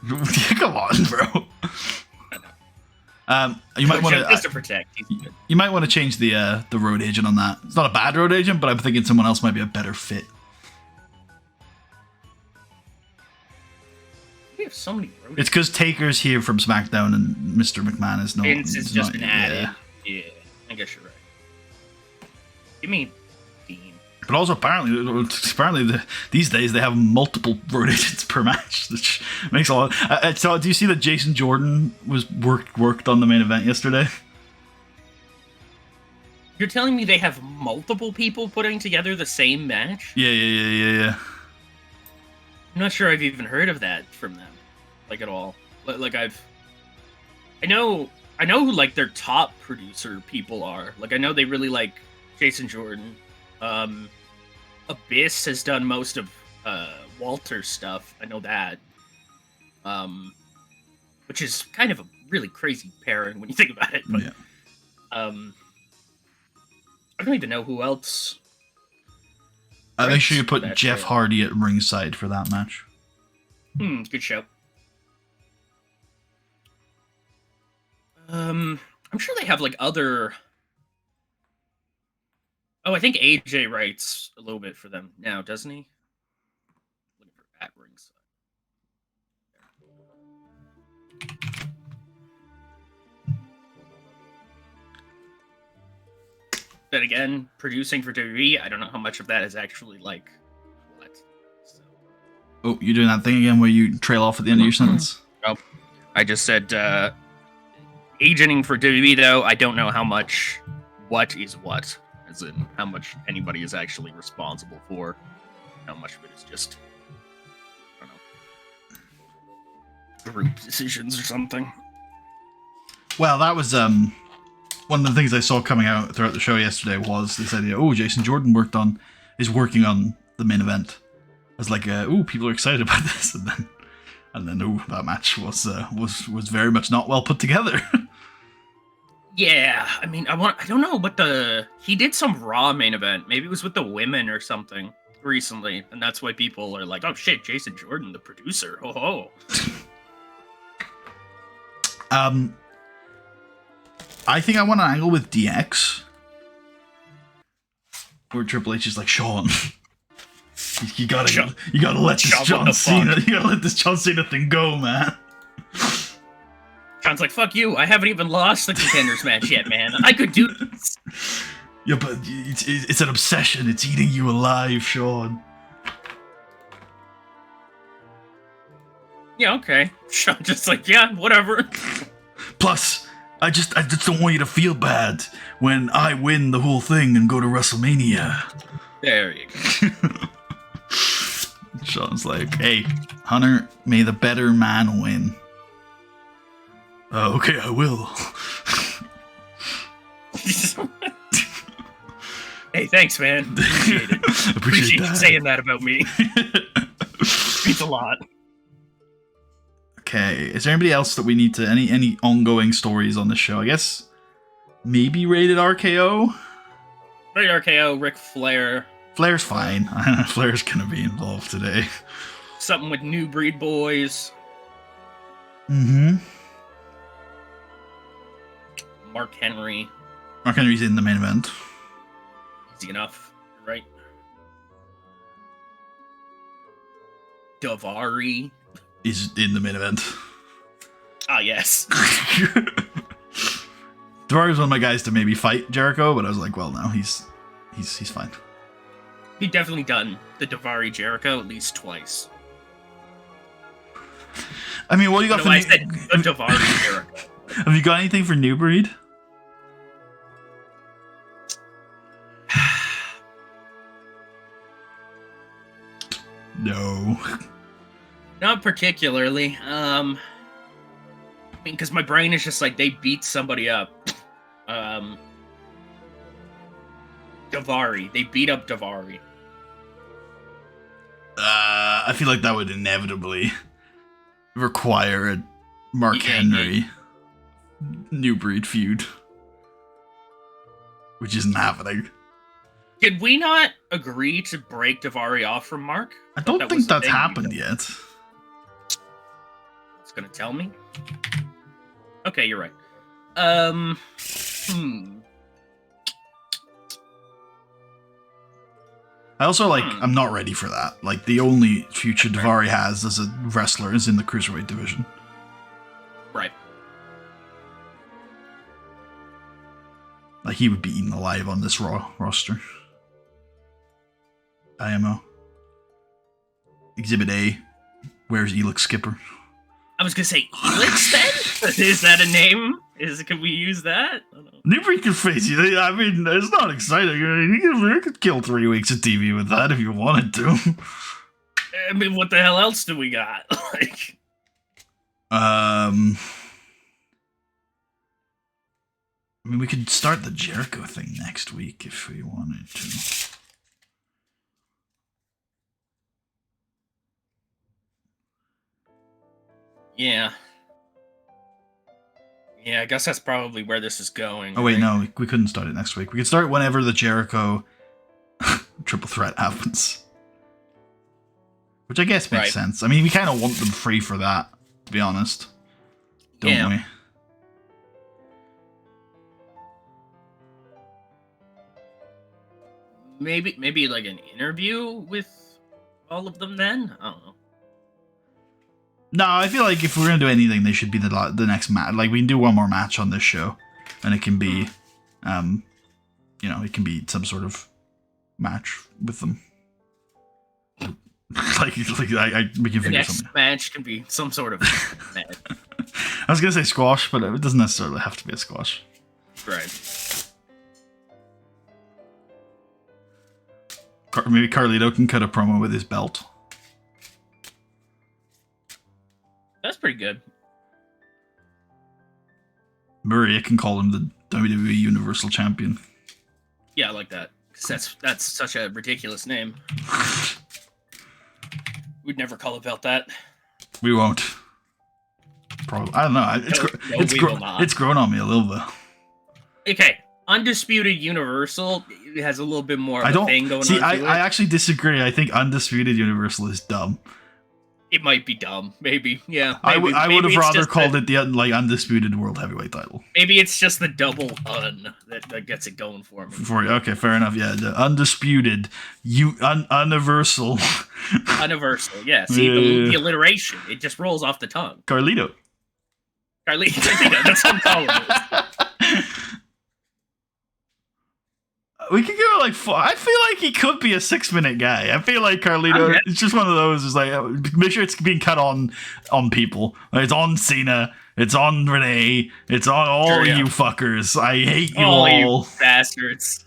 Come on, bro. You might want Just to to protect. He's good. you might want to change the road agent on that. It's not a bad road agent, but I'm thinking someone else might be a better fit. We have so many road. It's because Taker's here from SmackDown and Mr. McMahon is no. Vince has is just not- been added. yeah. Yeah, I guess you're right. Give me Dean. But also apparently these days they have multiple road agents per match, which makes a lot. So do you see that Jason Jordan was worked on the main event yesterday? You're telling me they have multiple people putting together the same match? Yeah. I'm not sure I've even heard of that from them, like at all. Like I know who like their top producer people are. Like I know they really like Jason Jordan. Abyss has done most of Walter's stuff. I know that. Which is kind of a really crazy pairing when you think about it. But Yeah. I don't even know who else. Make sure you put That Jeff show. Hardy at ringside for that match. Good show. I'm sure they have like other. Oh, I think AJ writes a little bit for them now, doesn't he? Looking for at ringside. Then again, producing for WWE, I don't know how much of that is actually like what. So. Oh, you're doing that thing again where you trail off at the end of your sentence? Oh, I just said agenting for WWE though. I don't know how much what is what, as in how much anybody is actually responsible for. How much of it is just I don't know group decisions or something. Well, that was one of the things I saw coming out throughout the show yesterday was this idea. Oh, Jason Jordan is working on the main event. I was like, oh, people are excited about this, and then oh, that match was very much not well put together. Yeah, I mean, I don't know what he did some Raw main event. Maybe it was with the women or something recently, and that's why people are like, oh shit, Jason Jordan, the producer. Oh. I think I want an angle with DX, where Triple H is like, Sean, you gotta let this John Cena thing go, man. Sean's like, fuck you, I haven't even lost the contenders match yet, man. I could do this. Yeah, but it's an obsession. It's eating you alive, Sean. Yeah, okay. Sean just like, yeah, whatever. Plus, I just don't want you to feel bad when I win the whole thing and go to WrestleMania. There you go. Sean's like, hey, Hunter, may the better man win. Okay, I will. Hey, thanks, man. Appreciate it. Appreciate you saying that about me. Means a lot. Okay, is there anybody else that we need to any ongoing stories on this show? I guess maybe Rated RKO. Rated RKO, Ric Flair. Flair's fine. Flair's gonna be involved today. Something with New Breed Boys. Mm-hmm. Mark Henry. Mark Henry's in the main event. Easy enough, right? Davari is in the main event. Ah, yes. Davari was one of my guys to maybe fight Jericho, but I was like, well, no, he's fine. He'd definitely done the Davari Jericho at least twice. I mean, what do you got for I said the Davari Jericho. Have you got anything for New Breed? No. Not particularly. I mean, because my brain is just like, they beat somebody up. Davari. They beat up Davari. I feel like that would inevitably require a Mark Henry New Breed feud, which isn't happening. Did we not agree to break Davari off from Mark? I don't think that's happened yet. It's gonna tell me? Okay, you're right. I also, I'm not ready for that. Like, the only future Davari has as a wrestler is in the Cruiserweight division. Right. Like, he would be eaten alive on this Raw roster. IMO. Exhibit A. Where's Elix Skipper? I was gonna say Elix then? Is that a name? Can we use that? New Breed can face you. I mean, it's not exciting. I mean, you could kill 3 weeks of TV with that if you wanted to. I mean, what the hell else do we got? I mean, we could start the Jericho thing next week if we wanted to. Yeah. Yeah, I guess that's probably where this is going. Oh wait, right? no, we couldn't start it next week. We could start whenever the Jericho triple threat happens. Which I guess makes sense. I mean, we kind of want them free for that, to be honest. Don't we? Maybe like an interview with all of them then? I don't know. No, I feel like if we're going to do anything, they should be the next match. Like, we can do one more match on this show, and it can be, you know, it can be some sort of match with them. we can figure The next something. match can be some sort of match. I was going to say squash, but it doesn't necessarily have to be a squash. Right. Maybe Carlito can cut a promo with his belt. That's pretty good. Maria can call him the WWE Universal Champion. Yeah, I like that. 'Cause that's such a ridiculous name. We'd never call a belt that. We won't. Probably. I don't know. It's grown on me a little bit. Okay, Undisputed Universal has a little bit more of a thing going on. I actually disagree. I think Undisputed Universal is dumb. It might be dumb, maybe. Yeah, I would have rather called it the Undisputed World Heavyweight title. Maybe it's just the double un that gets it going for me. Okay, fair enough. Yeah, the Undisputed, Universal. Universal, yeah. See the alliteration; it just rolls off the tongue. Carlito. Carlito. That's what I'm calling it. We could give it like 4. I feel like he could be a 6-minute guy. I feel like Carlito. It's just one of those. It's like make sure it's being cut on people. It's on Cena. It's on Renee. It's on all you fuckers. I hate you all. You bastards.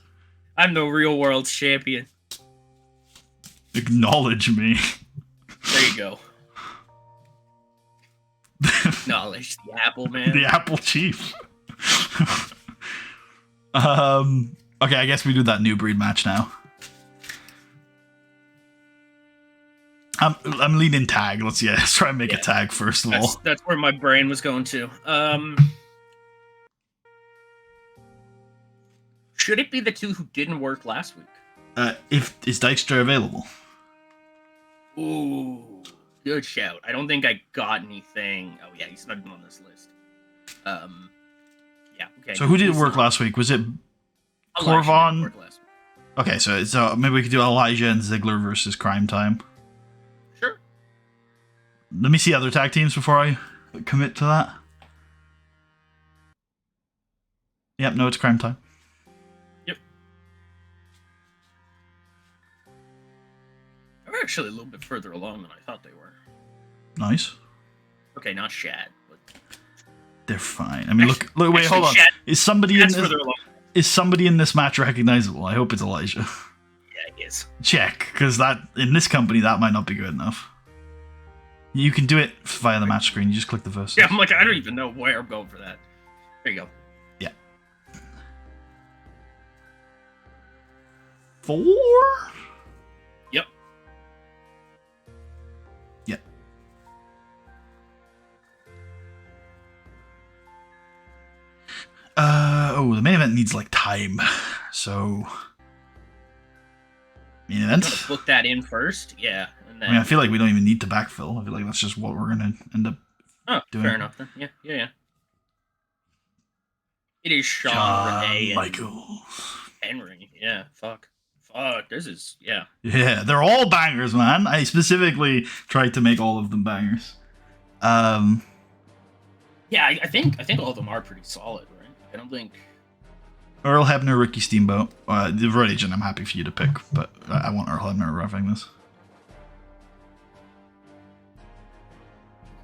I'm the real world champion. Acknowledge me. There you go. Acknowledge the Apple man. The Apple Chief. Okay, I guess we do that new breed match now. I'm leaning tag. Let's try and make a tag first of all. That's where my brain was going to. Should it be the two who didn't work last week? Is Dykstra available? Ooh, good shout. I don't think I got anything. Oh yeah, he's not even on this list. Yeah. Okay. So who did work last week? Was it Corvon? Okay, so maybe we could do Elijah and Ziggler versus Crime Time. Sure. Let me see other tag teams before I commit to that. Yep, no, it's Crime Time. Yep. They're actually a little bit further along than I thought they were. Nice. Okay, not Shad, but they're fine. I mean, look, wait, hold on. Is somebody in this match recognizable? I hope it's Elijah. Yeah, he is. Check, because in this company that might not be good enough. You can do it via the match screen. You just click the verse. Yeah, I'm like, I don't even know where I'm going for that. There you go. Yeah. 4? Yep. Yeah. The main event needs like time. So main event. Book that in first, yeah. And then... I mean, I feel like we don't even need to backfill. I feel like that's just what we're gonna end up doing. Fair enough then. Yeah. It is Shawn, Renee, Michaels, Henry. Yeah, fuck. This is Yeah, they're all bangers, man. I specifically tried to make all of them bangers. Yeah, I think all of them are pretty solid, right? I don't think Earl Hebner, Ricky Steamboat. The Road Agent, I'm happy for you to pick, but I want Earl Hebner reffing this.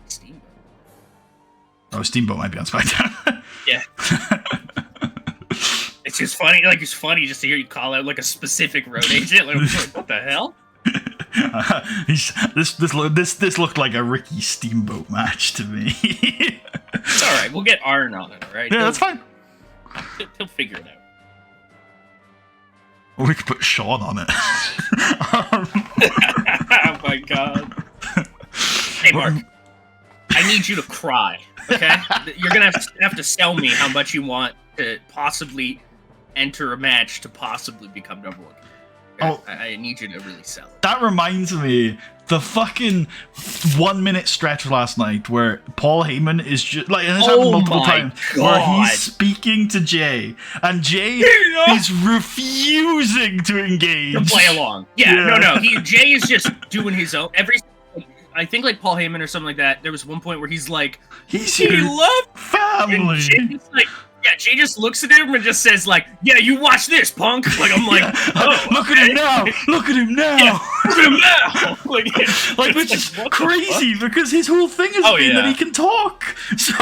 Steamboat. Oh, Steamboat might be on SmackDown. Yeah. It's just funny. Like, it's funny just to hear you call out like a specific Road Agent. Like, what the hell? This looked like a Ricky Steamboat match to me. It's all right. We'll get Arn on it. All right. Yeah, that's fine. He'll figure it out. Or we could put Sean on it. Oh my god. Hey, Mark. I need you to cry. Okay, you're gonna have to sell me how much you want to possibly enter a match to possibly become number one. Okay? Oh, I need you to really sell it. that reminds me, the fucking 1 minute stretch last night where Paul Heyman is just like, and this happened multiple times, where he's speaking to Jay, and Jay is refusing to engage. To play along. Yeah. No. Jay is just doing his own. I think like Paul Heyman or something like that. There was one point where he's like, he loved family. And Jay's like, yeah, Jay just looks at him and just says like, yeah, you watch this, punk. Like I'm like, oh, look at him now. Look at him now. Yeah, look at him now. Like which is crazy because his whole thing has been that he can talk. So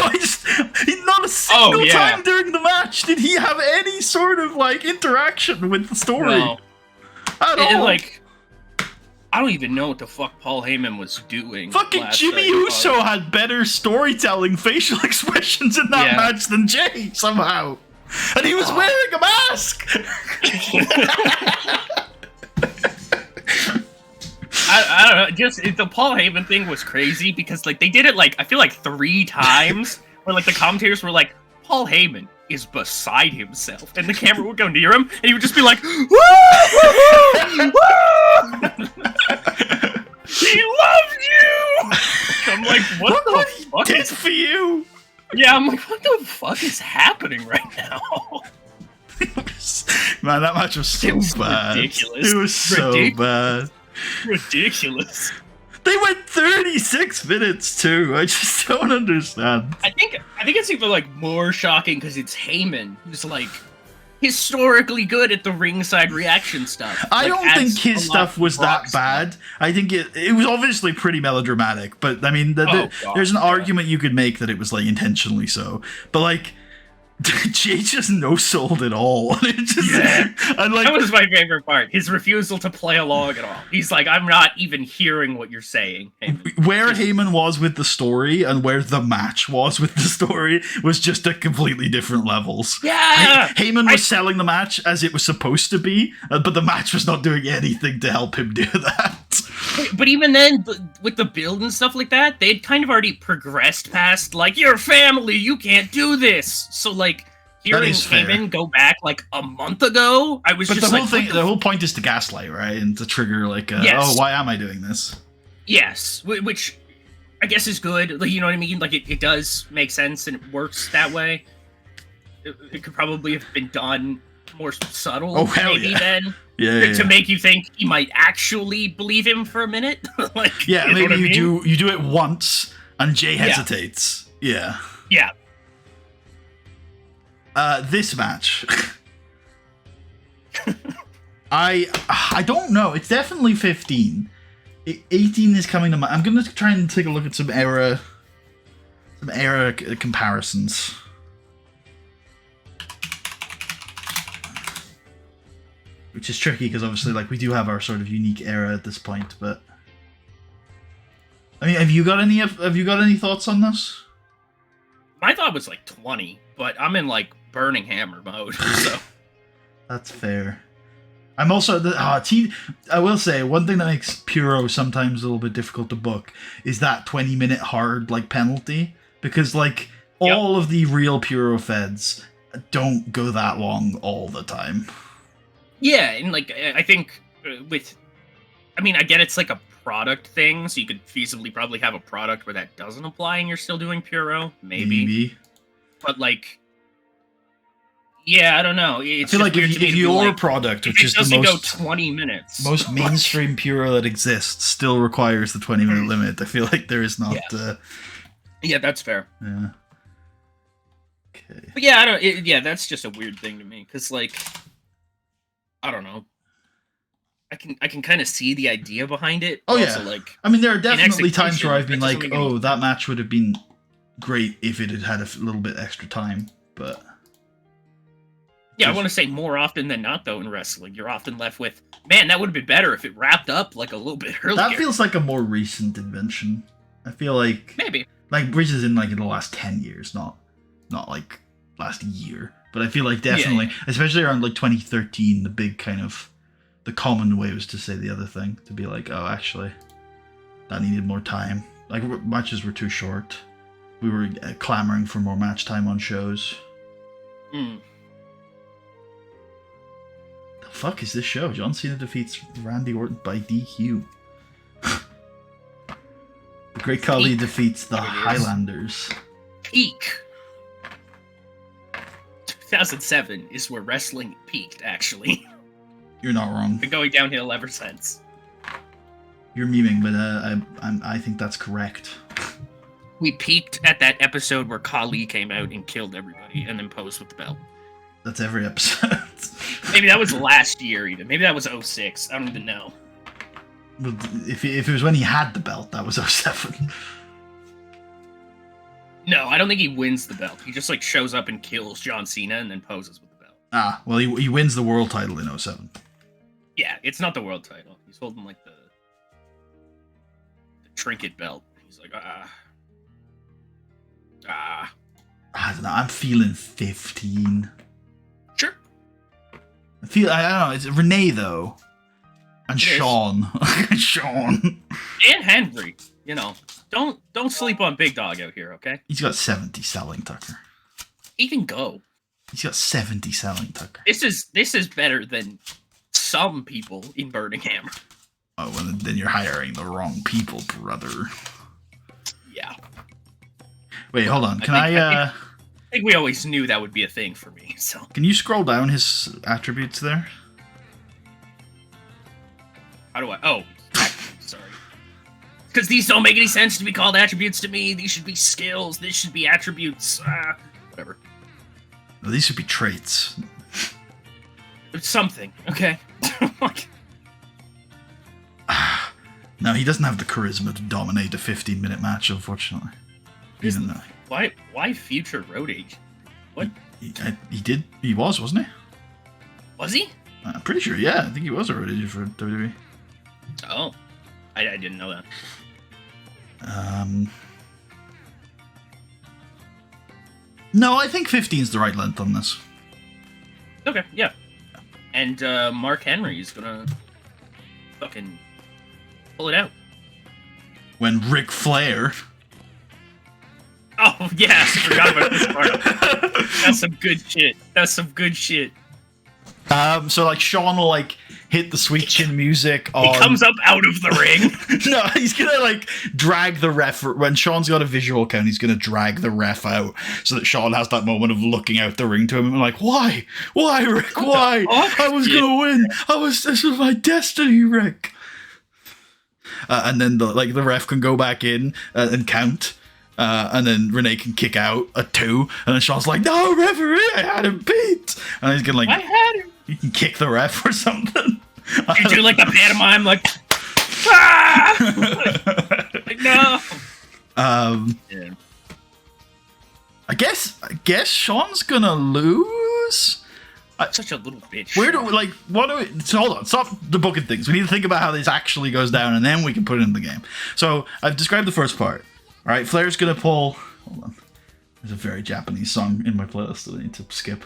not a single time during the match did he have any sort of like interaction with the story. No. At all. Like, I don't even know what the fuck Paul Heyman was doing. Fucking Jimmy Uso had better storytelling facial expressions in that match than Jay, somehow. And he was wearing a mask! I don't know, just the Paul Heyman thing was crazy because like they did it like, I feel like 3 times where like the commentators were like, Paul Heyman is beside himself, and the camera would go near him, and he would just be like, woo, woo, woo! He loved you! I'm like, what the fuck is for you? Yeah, I'm like, what the fuck is happening right now? Man, that match was so bad. Ridiculous. It was so bad. Ridiculous. They went 36 minutes too. I just don't understand. I think it's even like more shocking because it's Heyman who's like historically good at the ringside reaction stuff. I don't think his stuff was that bad. I think it was obviously pretty melodramatic, but I mean, there's an argument you could make that it was like intentionally so. But like, Jay just no-sold it all. It just, and like, that was my favorite part. His refusal to play along at all. He's like, I'm not even hearing what you're saying. Heyman. Where Heyman was with the story and where the match was with the story was just at completely different levels. Yeah! Heyman was selling the match as it was supposed to be, but the match was not doing anything to help him do that. But even then, with the build and stuff like that, they'd kind of already progressed past, like, your family, you can't do this. So, like, hearing Heyman go back, like, a month ago, I was just like... But the whole point is to gaslight, right? And to trigger, like, oh, why am I doing this? Yes, which I guess is good. Like, you know what I mean? Like, it does make sense and it works that way. It could probably have been done more subtle, maybe, then. To make you think he might actually believe him for a minute. Like, maybe you do it once and Jay hesitates. Yeah. This match. I don't know. It's definitely 15. 18 is coming to mind. I'm gonna try and take a look at some era comparisons. Which is tricky because obviously, like, we do have our sort of unique era at this point. But I mean, have you got any thoughts on this? My thought was like 20, but I'm in like burning hammer mode. So that's fair. I'm also I will say one thing that makes Puro sometimes a little bit difficult to book is that 20-minute hard like penalty, because like all of the real Puro feds don't go that long all the time. Yeah, and like I think I get it's like a product thing, so you could feasibly probably have a product where that doesn't apply and you're still doing Puro, maybe. But like, yeah, I don't know. It's I feel like if your product, which is the most go 20 minutes, most mainstream Puro that exists, still requires the 20-minute limit, I feel like there is not. Yeah, that's fair. Yeah. Okay. But yeah, I don't. That's just a weird thing to me because like, I don't know. I can kind of see the idea behind it. Oh also, yeah. Like, I mean, there are definitely times where I've been like, oh, that match would have been great if it had had a little bit extra time, but. Yeah, I want to say more often than not, though, in wrestling, you're often left with, man, that would have been better if it wrapped up like a little bit earlier. That feels like a more recent invention. I feel like maybe like Bridges in like in the last 10 years, not like last year, but I feel like definitely, especially around like 2013, the big kind of the common way was to say the other thing, to be like, oh, actually, that needed more time. Like, matches were too short. We were clamoring for more match time on shows. Mm. The fuck is this show? John Cena defeats Randy Orton by DQ. The Great Khali defeats the Highlanders. Peak. 2007 is where wrestling peaked, actually. You're not wrong. Been going downhill ever since. You're memeing, but I think that's correct. We peaked at that episode where Khali came out and killed everybody and then posed with the belt. That's every episode. Maybe that was last year, even. Maybe that was 06. I don't even know. If it was when he had the belt, that was 07. No, I don't think he wins the belt. He just, like, shows up and kills John Cena and then poses with the belt. Ah, well, he wins the world title in 07. Yeah, it's not the world title. He's holding, like, the trinket belt. He's like, I don't know. I'm feeling 15. Sure. I don't know. It's Renee though, and It Sean, Sean, and Henry. You know, don't sleep on Big Dog out here, okay? He's got 70 selling, Tucker. He can go. He's got 70 selling, Tucker. This is better than some people in Birmingham. Oh, well, then you're hiring the wrong people, brother. Yeah. Wait, hold on. I think we always knew that would be a thing for me. So can you scroll down his attributes there? how do I? Oh, sorry. Because these don't make any sense to be called attributes to me. These should be skills. This should be attributes. Whatever. No, these should be traits. It's something. Okay. No, he doesn't have the charisma to dominate a 15-minute match, unfortunately. Even though Why future road agent? What? he did. He was, wasn't he? Was he? I'm pretty sure. Yeah, I think he was a road agent for WWE. Oh, I didn't know that. No, I think 15 is the right length on this. Okay, yeah. And Mark Henry is gonna fucking pull it out. When Ric Flair. Oh yes, I forgot about this part. That's some good shit. That's some good shit. So like Sean will like hit the sweet chin music on... He comes up out of the ring. No, he's gonna like drag the ref when Sean's got a visual count. He's gonna drag the ref out so that Sean has that moment of looking out the ring to him and like, why, Rick, why? I was gonna win. This was my destiny, Rick. And then the ref can go back in and count. And then Renee can kick out a 2, and then Sean's like, "No, referee, I had him beat." And he's gonna like, I had him. You can kick the ref or something. You do like the pantomime, like, ah! Like, no. Yeah. I guess Sean's gonna lose. Such a little bitch. Where do we, like, what do we, so hold on, stop the booking things. We need to think about how this actually goes down, and then we can put it in the game. So I've described the first part. All right, Flair's gonna pull. Hold on. There's a very Japanese song in my playlist that I need to skip.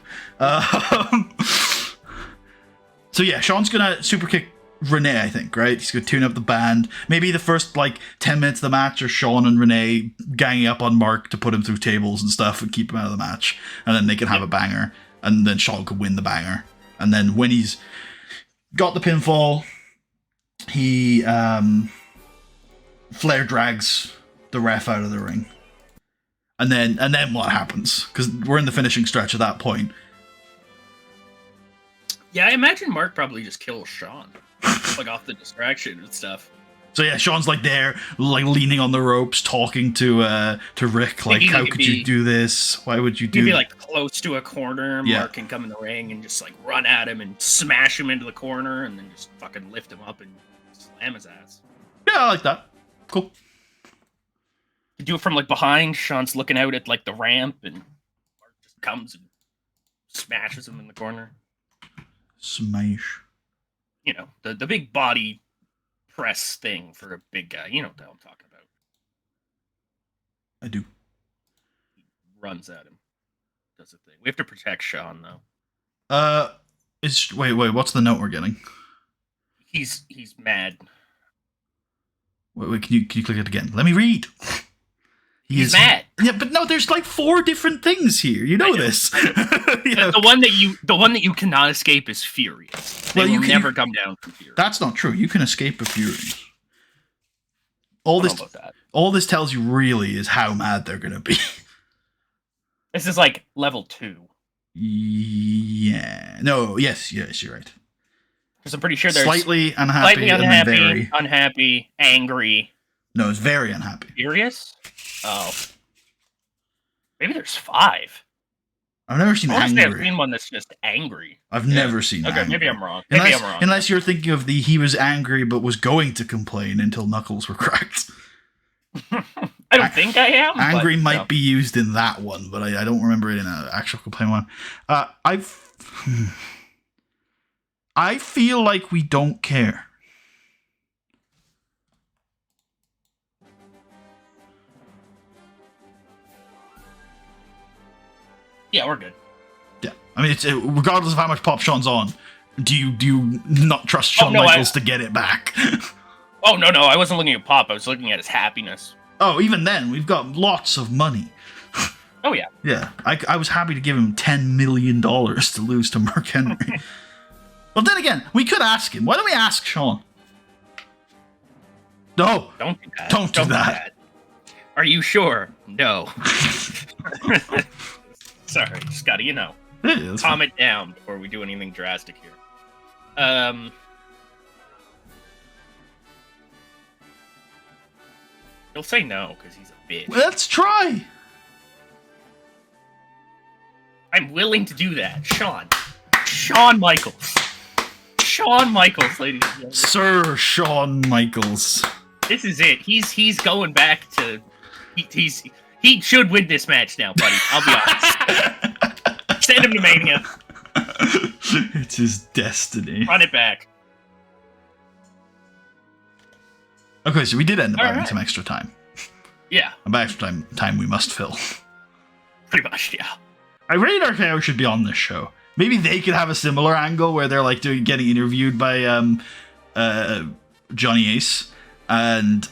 So yeah, Sean's gonna super kick Renee, I think, right? He's gonna tune up the band. Maybe the first like 10 minutes of the match are Sean and Renee ganging up on Mark to put him through tables and stuff and keep him out of the match, and then they can have a banger, and then Sean could win the banger. And then when he's got the pinfall, he Flair drags the ref out of the ring. And then what happens? Because we're in the finishing stretch at that point. Yeah, I imagine Mark probably just kills Sean. Like off the distraction and stuff. So yeah, Sean's like there, like leaning on the ropes, talking to Rick, like, how could you do this? Why would you do? He'd be like close to a corner. Yeah. Mark can come in the ring and just like run at him and smash him into the corner, and then just fucking lift him up and slam his ass. Yeah, I like that. Cool. You do it from like behind. Sean's looking out at like the ramp, and Mark just comes and smashes him in the corner. Smash. You know, the big body press thing for a big guy. You know what I'm talking about. I do. He runs at him. Does a thing. We have to protect Sean though. Wait, what's the note we're getting? He's mad. Wait, can you click it again? Let me read. He's mad. Yeah, but no, there's like 4 different things here. You know this. Yeah. The one that you cannot escape is furious. They will never come down from furious. That's not true. You can escape a furious. All this tells you really is how mad they're gonna be. This is like level 2. Yeah. No. Yes. You're right. Because I'm pretty sure there's slightly unhappy, unhappy, angry. No, it's very unhappy. Furious? Oh. Maybe there's 5. I've never seen angry. I've seen one that's just angry. I've never seen angry. Okay, maybe I'm wrong. Unless you're thinking of he was angry but was going to complain until knuckles were cracked. I don't think I am. Angry might be used in that one, but I don't remember it in an actual complaint one. I feel like we don't care. Yeah, we're good. Yeah, I mean, it's regardless of how much Pop Sean's on. Do you not trust Shawn Michaels to get it back? Oh no, I wasn't looking at Pop. I was looking at his happiness. Oh, even then, we've got lots of money. Oh yeah. Yeah, I was happy to give him $10 million to lose to Mark Henry. Well, then again, we could ask him. Why don't we ask Shawn? No. Don't do that. Don't do that. Are you sure? No. Sorry, Scotty, Yeah, calm it down before we do anything drastic here. He'll say no, because he's a bitch. Let's try. I'm willing to do that. Shawn Michaels. Shawn Michaels, ladies and gentlemen. Sir Shawn Michaels. This is it. He's going back to... He should win this match now, buddy. I'll be honest. Send him to Mania. It's his destiny. Run it back. Okay, so we did end up having some extra time. Yeah. And by extra time we must fill. Pretty much, yeah. I rated RKO should be on this show. Maybe they could have a similar angle where they're like getting interviewed by Johnny Ace. And,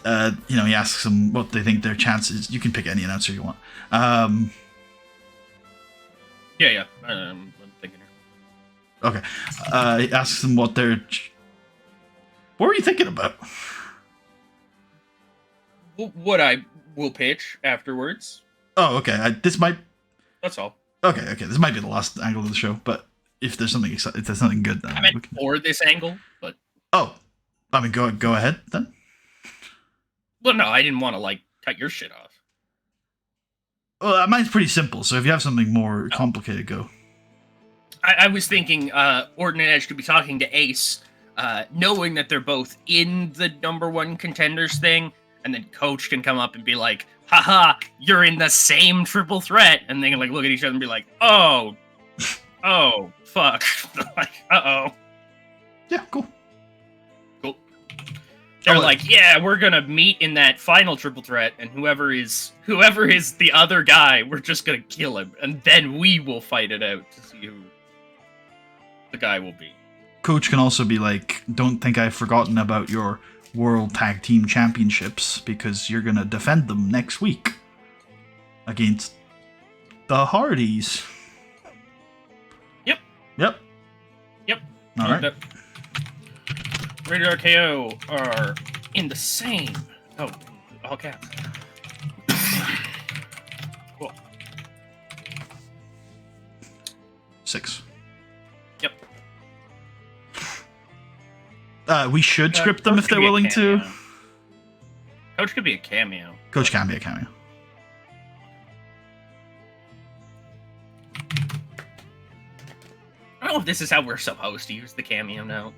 he asks them what they think their chances. You can pick any announcer you want. Yeah. I'm thinking. Okay. He asks them what their... What were you thinking about? What I will pitch afterwards. Oh, okay. That's all. Okay. This might be the last angle of the show, but if there's something good, then I meant for this angle, but... Oh. I mean, go ahead, then. Well, no, I didn't want to, cut your shit off. Well, mine's pretty simple, so if you have something more complicated, go. I was thinking Orton and Edge could be talking to Ace, knowing that they're both in the #1 contenders thing, and then Coach can come up and be like, haha, you're in the same triple threat, and they can, look at each other and be like, oh, fuck. Uh-oh. Yeah, cool. They're like, yeah, we're gonna meet in that final triple threat, and whoever is the other guy, we're just gonna kill him, and then we will fight it out to see who the guy will be. Coach can also be like, don't think I've forgotten about your World Tag Team Championships, because you're gonna defend them next week against the Hardys. Yep. All right. Rated RKO are in the same. Oh, all caps. Cool. 6. Yep. We should script them if they're willing to. Coach could be a cameo. Coach can be a cameo. I don't know if this is how we're supposed to use the cameo now.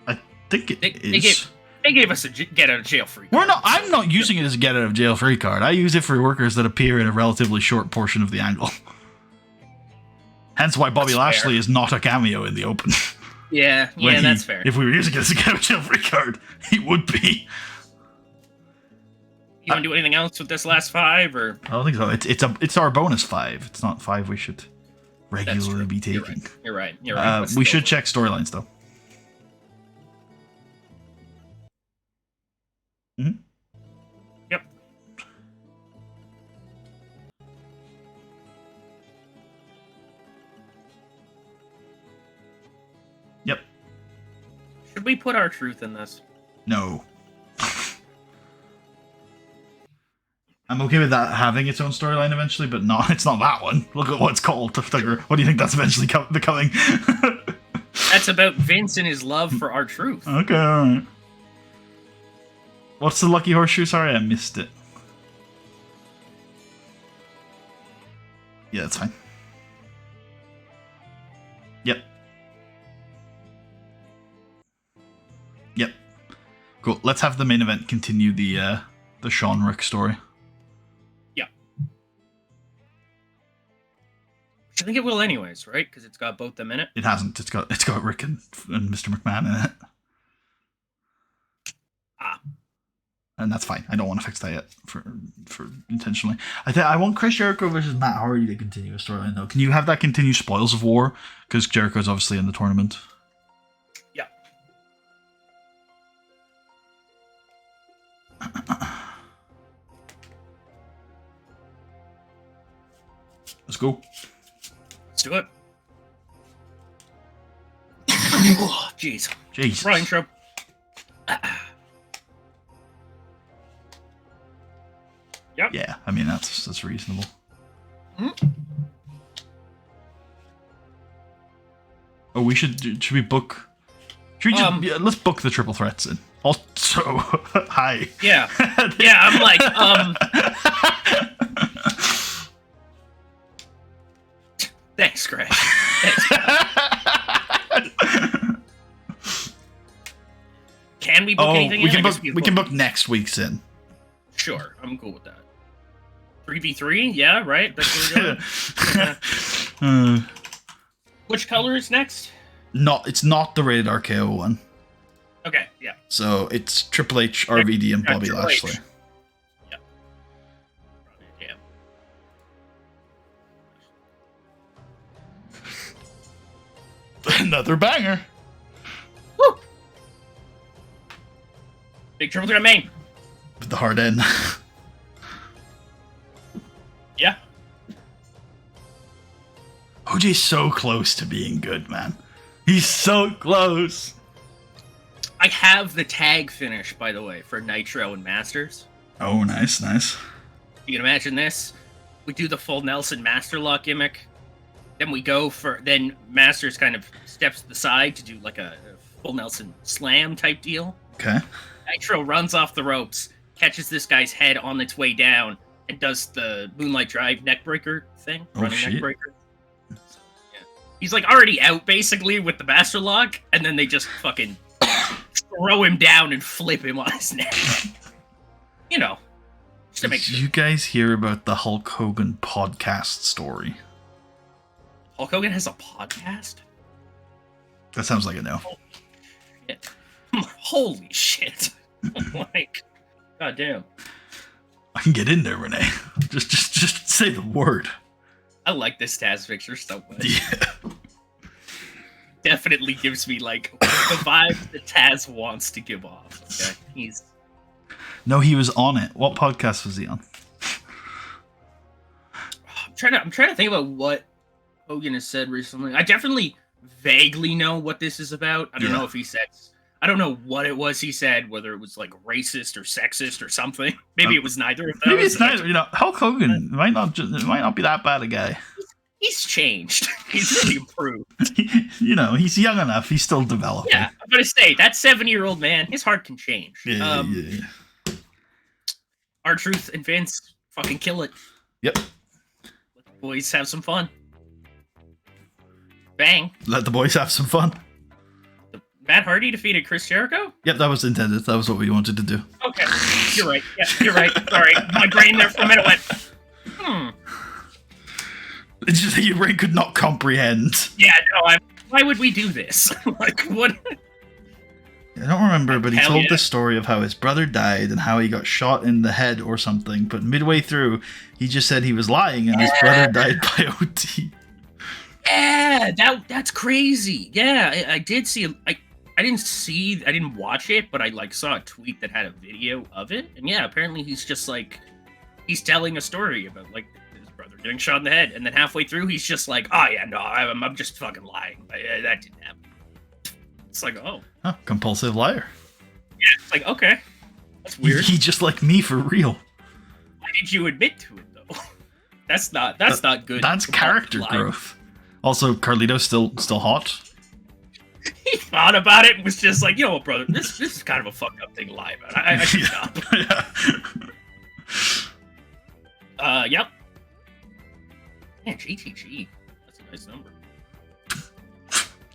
I think it is. They gave us a get out of jail free card. I'm not using it as a get out of jail free card. I use it for workers that appear in a relatively short portion of the angle. Hence why Bobby Lashley is not a cameo in the open. Yeah, that's fair. If we were using it as a get out of jail free card, he would be. You want to do anything else with this last 5, or? I don't think so. It's our bonus 5. It's not 5 we should regularly be taking. You're right. We should check storylines though. Yep. Should we put our truth in this? No. I'm okay with that having its own storyline eventually, but no, it's not that one. Look at what it's called. What do you think that's eventually becoming? That's about Vince and his love for our truth. Okay, alright. What's the lucky horseshoe? Sorry, I missed it. Yeah, that's fine. Yep. Yep. Cool. Let's have the main event continue the Sean Rick story. Yeah. I think it will anyways, right? Because it's got both them in it. It hasn't. It's got Rick and Mr. McMahon in it. Ah. And that's fine. I don't want to fix that yet for intentionally. I want Chris Jericho versus Matt Hardy to continue a storyline though. Can you have that continue Spoils of War? Because Jericho's obviously in the tournament. Yeah. Let's go. Let's do it. Oh, jeez. Jeez. Right intro. Yep. Yeah, I mean that's reasonable. Mm-hmm. Oh, should we book? Should we just let's book the triple threats in. Also, hi. Yeah. Yeah, I'm like, Thanks, Greg. Thanks. Can we book anything? We can book next week's in. Sure, I'm cool with that. 3v3? Yeah, right? That's where we're going. Which color is next? It's not the rated RKO one. Okay, yeah. So it's Triple H, RVD, and Bobby Triple H. Lashley. Yeah. Another banger. Woo! Big triple threat main. With the hard end. Yeah. OJ's so close to being good, man. He's so close. I have the tag finish, by the way, for Nitro and Masters. Oh, nice, nice. You can imagine this. We do the full Nelson Master Lock gimmick. Then we go for... Then Masters kind of steps to the side to do like a full Nelson slam type deal. Okay. Nitro runs off the ropes, catches this guy's head on its way down, and does the Moonlight Drive neckbreaker thing. Running shit. neckbreaker. So, yeah. He's like already out basically with the Master Lock, and then they just fucking throw him down and flip him on his neck. You know. Just to make Did sure. you guys hear about the Hulk Hogan podcast story? Hulk Hogan has a podcast? That sounds like a no. Shit. Holy shit. Like, goddamn. I can get in there, Renee. Just say the word. I like this Taz picture so much. Yeah. Definitely gives me like the vibe that Taz wants to give off. Okay, No, he was on it. What podcast was he on? I'm trying to think about what Hogan has said recently. I definitely vaguely know what this is about. I don't know if he said. I don't know what it was he said, whether it was like racist or sexist or something. Maybe it was neither of those. Maybe it's neither. You know, Hulk Hogan might not be that bad a guy. He's changed. He's really improved. You know, he's young enough. He's still developing. Yeah, I'm gonna say that 70-year-old man, his heart can change. Yeah. R-Truth and Vince fucking kill it. Yep. Let the boys have some fun. Bang. Let the boys have some fun. Matt Hardy defeated Chris Jericho? Yep, that was intended. That was what we wanted to do. Okay, you're right. Yeah, you're right. Sorry, my brain there for a minute went. It's just that your brain could not comprehend. Yeah, no. Why would we do this? Like, what? I don't remember, but he Hell told yeah. the story of how his brother died and how he got shot in the head or something. But midway through, he just said he was lying and his brother died by OT. Yeah, that's crazy. Yeah, I did see. I didn't watch it, but I like saw a tweet that had a video of it. And yeah, apparently he's just like, he's telling a story about like his brother getting shot in the head, and then halfway through he's just like, oh yeah, no, I'm just fucking lying. That didn't happen. It's like, oh. Huh, compulsive liar. Yeah, it's like, okay. That's weird. He just like me for real. Why did you admit to it, though? That's not good. That's character growth. Also, Carlito's still hot. He thought about it and was just like, you know what, brother, this is kind of a fucked up thing to lie about. I should stop. Yeah. Yep. Man, GTG. That's a nice number.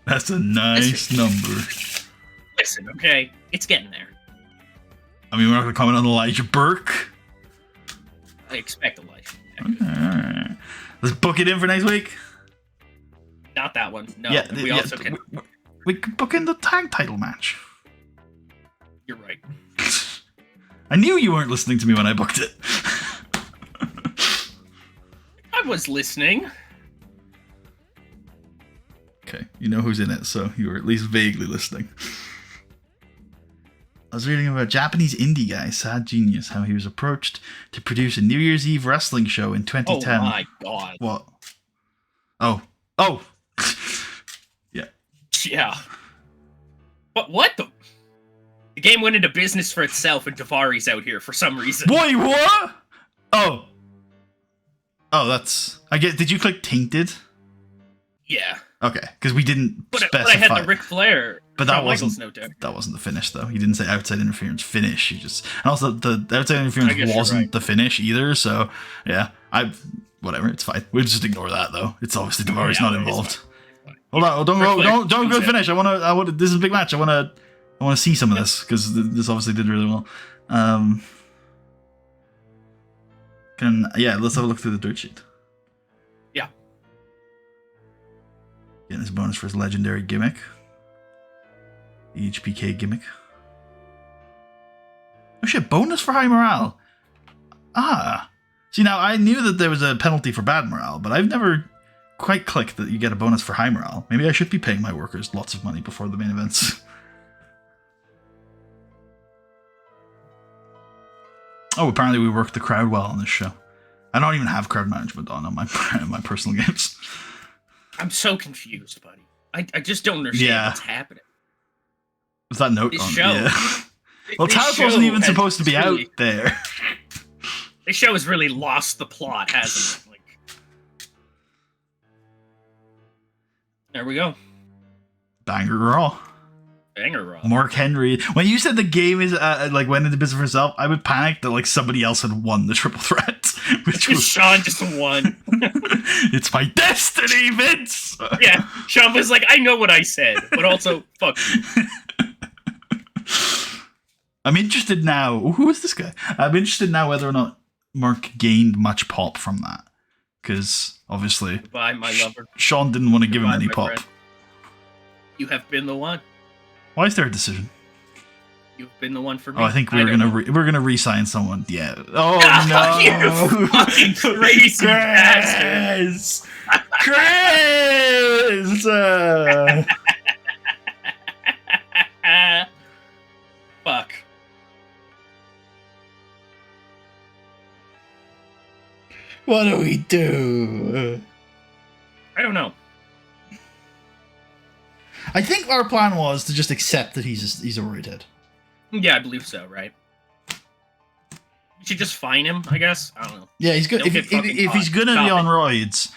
That's a nice number. Listen, okay? It's getting there. I mean, we're not going to comment on Elijah Burke. I expect Elijah. Okay, alright. Let's book it in for next week. Not that one. No. Yeah, we also can. We could book in the tag title match. You're right. I knew you weren't listening to me when I booked it. I was listening. Okay, you know who's in it, so you were at least vaguely listening. I was reading about a Japanese indie guy, Sad Genius, how he was approached to produce a New Year's Eve wrestling show in 2010. Oh my god. What? Oh! Yeah. Yeah. But what the? The game went into business for itself, and Javari's out here for some reason. Wait, what? Oh, that's... Did you click Tainted? Yeah. Okay, because we didn't specify. But I had the Ric Flair. But that Michaels wasn't note down. that wasn't the finish though. He didn't say outside interference finish. He just, and also the outside I interference guess you're wasn't right. the finish either. So yeah, whatever. It's fine. We'll just ignore that though. It's obviously Devari's not involved. Hold on, don't go finish. I want to. This is a big match. I want to see some of this because this obviously did really well. Let's have a look through the dirt sheet. Yeah. Getting his bonus for his legendary gimmick. The HBK gimmick. Oh shit, bonus for high morale. Ah. See, now I knew that there was a penalty for bad morale, but I've never quite clicked that you get a bonus for high morale. Maybe I should be paying my workers lots of money before the main events. Oh, apparently we worked the crowd well on this show. I don't even have crowd management on my personal games. I'm so confused, buddy. I just don't understand what's happening. Was that note This on? show. Yeah. Well, Taz wasn't even supposed to be out there. This show has really lost the plot, hasn't it? Like, there we go. Banger Raw. Banger Raw. Mark Henry. When you said the game is went into business for itself, I would panic that like somebody else had won the triple threat, which was Sean just won. It's my destiny, Vince. Yeah, Sean was like, I know what I said, but also fuck you. I'm interested now. Who is this guy? I'm interested now whether or not Mark gained much pop from that, because obviously, Goodbye, my lover. Sean didn't want to give him any pop. Friend. You have been the one. Why is there a decision? You've been the one for me. Oh, I think we're gonna re-sign someone. Yeah. Oh no! You fucking crazy bastard! Chris! Fuck. What do we do? I don't know. I think our plan was to just accept that he's a redhead. Yeah, I believe so, right? You should just fine him, I guess. I don't know. Yeah, he's good. If he's gonna be on roids,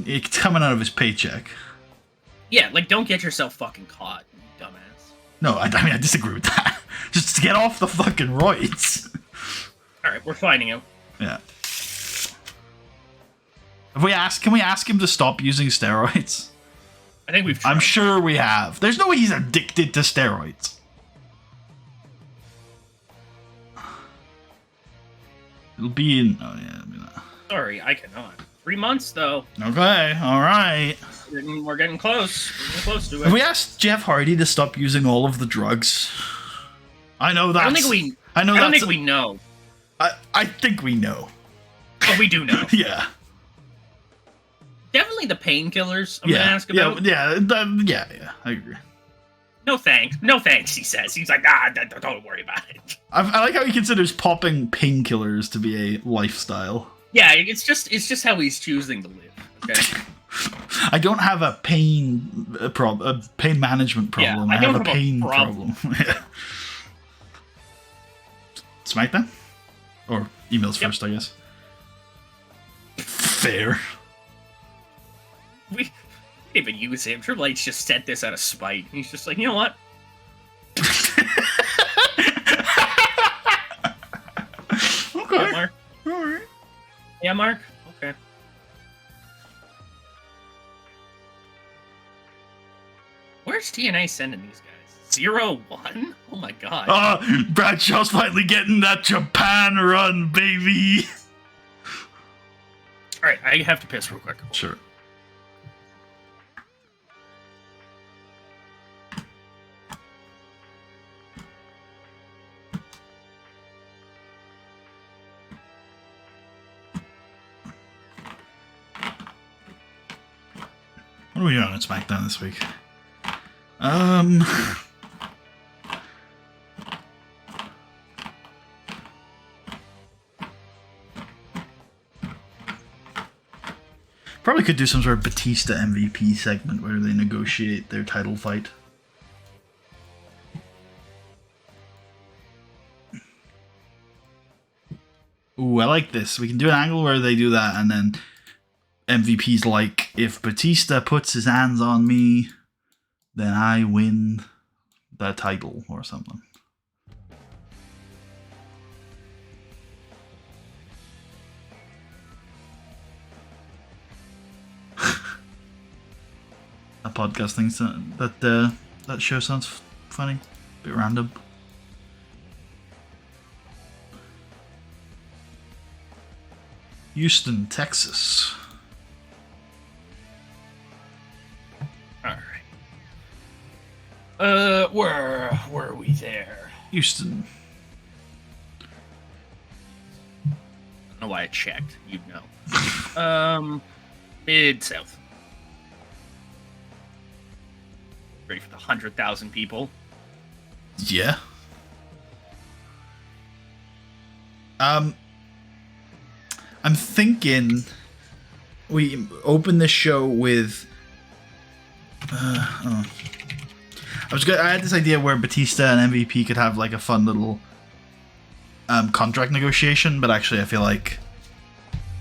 it's coming out of his paycheck. Yeah, like don't get yourself fucking caught, you dumbass. No, I mean I disagree with that. Just get off the fucking roids. All right, we're fining him. Yeah. Can we ask him to stop using steroids? I think we've tried. I'm sure we have. There's no way he's addicted to steroids. It'll be in... Oh, yeah. It'll be that. Sorry, I cannot. 3 months, though. Okay, alright. We're getting close. We're getting close to it. Have we asked Jeff Hardy to stop using all of the drugs? I know that's... I don't think we know. I think we know. Oh, we do know. Yeah. Definitely the painkillers I'm gonna ask about. Yeah, I agree. No thanks, he says. He's like, don't worry about it. I like how he considers popping painkillers to be a lifestyle. Yeah, it's just how he's choosing to live, okay? I don't have a pain a pain management problem. Yeah, I have a pain problem. SmackDown? Or emails first, I guess. Fair. We didn't even use him. Triple H just said this out of spite. He's just like, you know what? Okay. Yeah, Mark. Alright. Yeah, Mark? Okay. Where's TNA sending these guys? 0-1? Oh my god. Oh, Bradshaw's finally getting that Japan run, baby! Alright, I have to piss real quick. Sure. What are we doing on SmackDown this week? Probably could do some sort of Batista MVP segment where they negotiate their title fight. Ooh, I like this. We can do an angle where they do that, and then MVP's like, if Batista puts his hands on me, then I win the title or something. A podcast thinks that show sounds funny, a bit random. Houston, Texas. Alright. Where were we there? Houston. I don't know why I checked. You'd know. Mid-South. Ready for the 100,000 people? Yeah. I'm thinking we open this show with. I had this idea where Batista and MVP could have like a fun little contract negotiation, but actually I feel like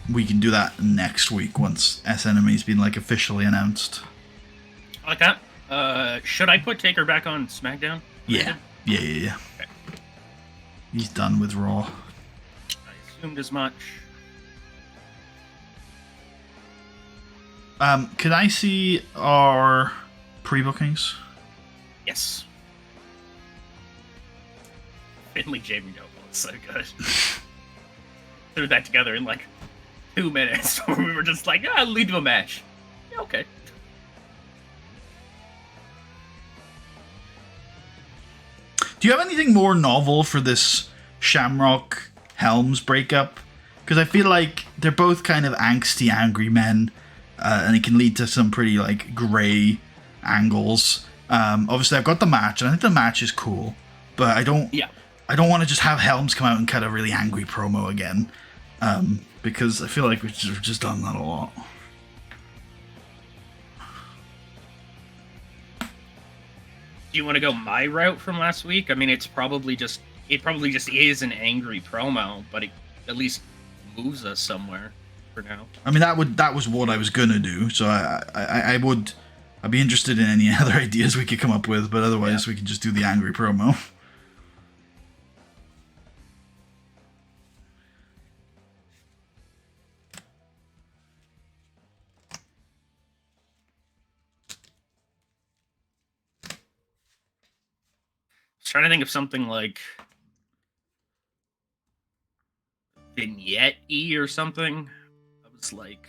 we can do that next week once SNME's been like officially announced. I like that. Should I put Taker back on SmackDown? Yeah. Okay. He's done with Raw. I assumed as much. Can I see our pre-bookings? Yes. Finley Jamie Noble is so good. Threw that together in like 2 minutes where we were just like, lead to a match. Yeah, okay. Do you have anything more novel for this Shamrock Helms breakup? Because I feel like they're both kind of angsty, angry men, and it can lead to some pretty like grey angles. Obviously, I've got the match, and I think the match is cool, but I don't want to just have Helms come out and cut a really angry promo again, because I feel like we've just done that a lot. Do you want to go my route from last week? I mean, it probably just is an angry promo, but it at least moves us somewhere for now. I mean, that was what I was gonna do. So I'd be interested in any other ideas we could come up with, but otherwise we can just do the angry promo. Trying to think of something like vignette-y or something. I was like,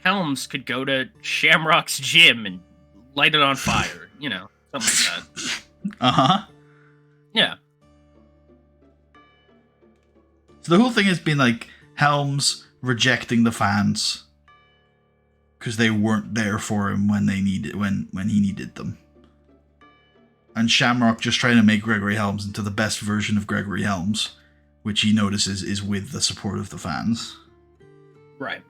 Helms could go to Shamrock's gym and light it on fire, something like that. Uh-huh. Yeah. So the whole thing has been like Helms rejecting the fans because they weren't there for him when he needed them. And Shamrock just trying to make Gregory Helms into the best version of Gregory Helms, which he notices is with the support of the fans. Right.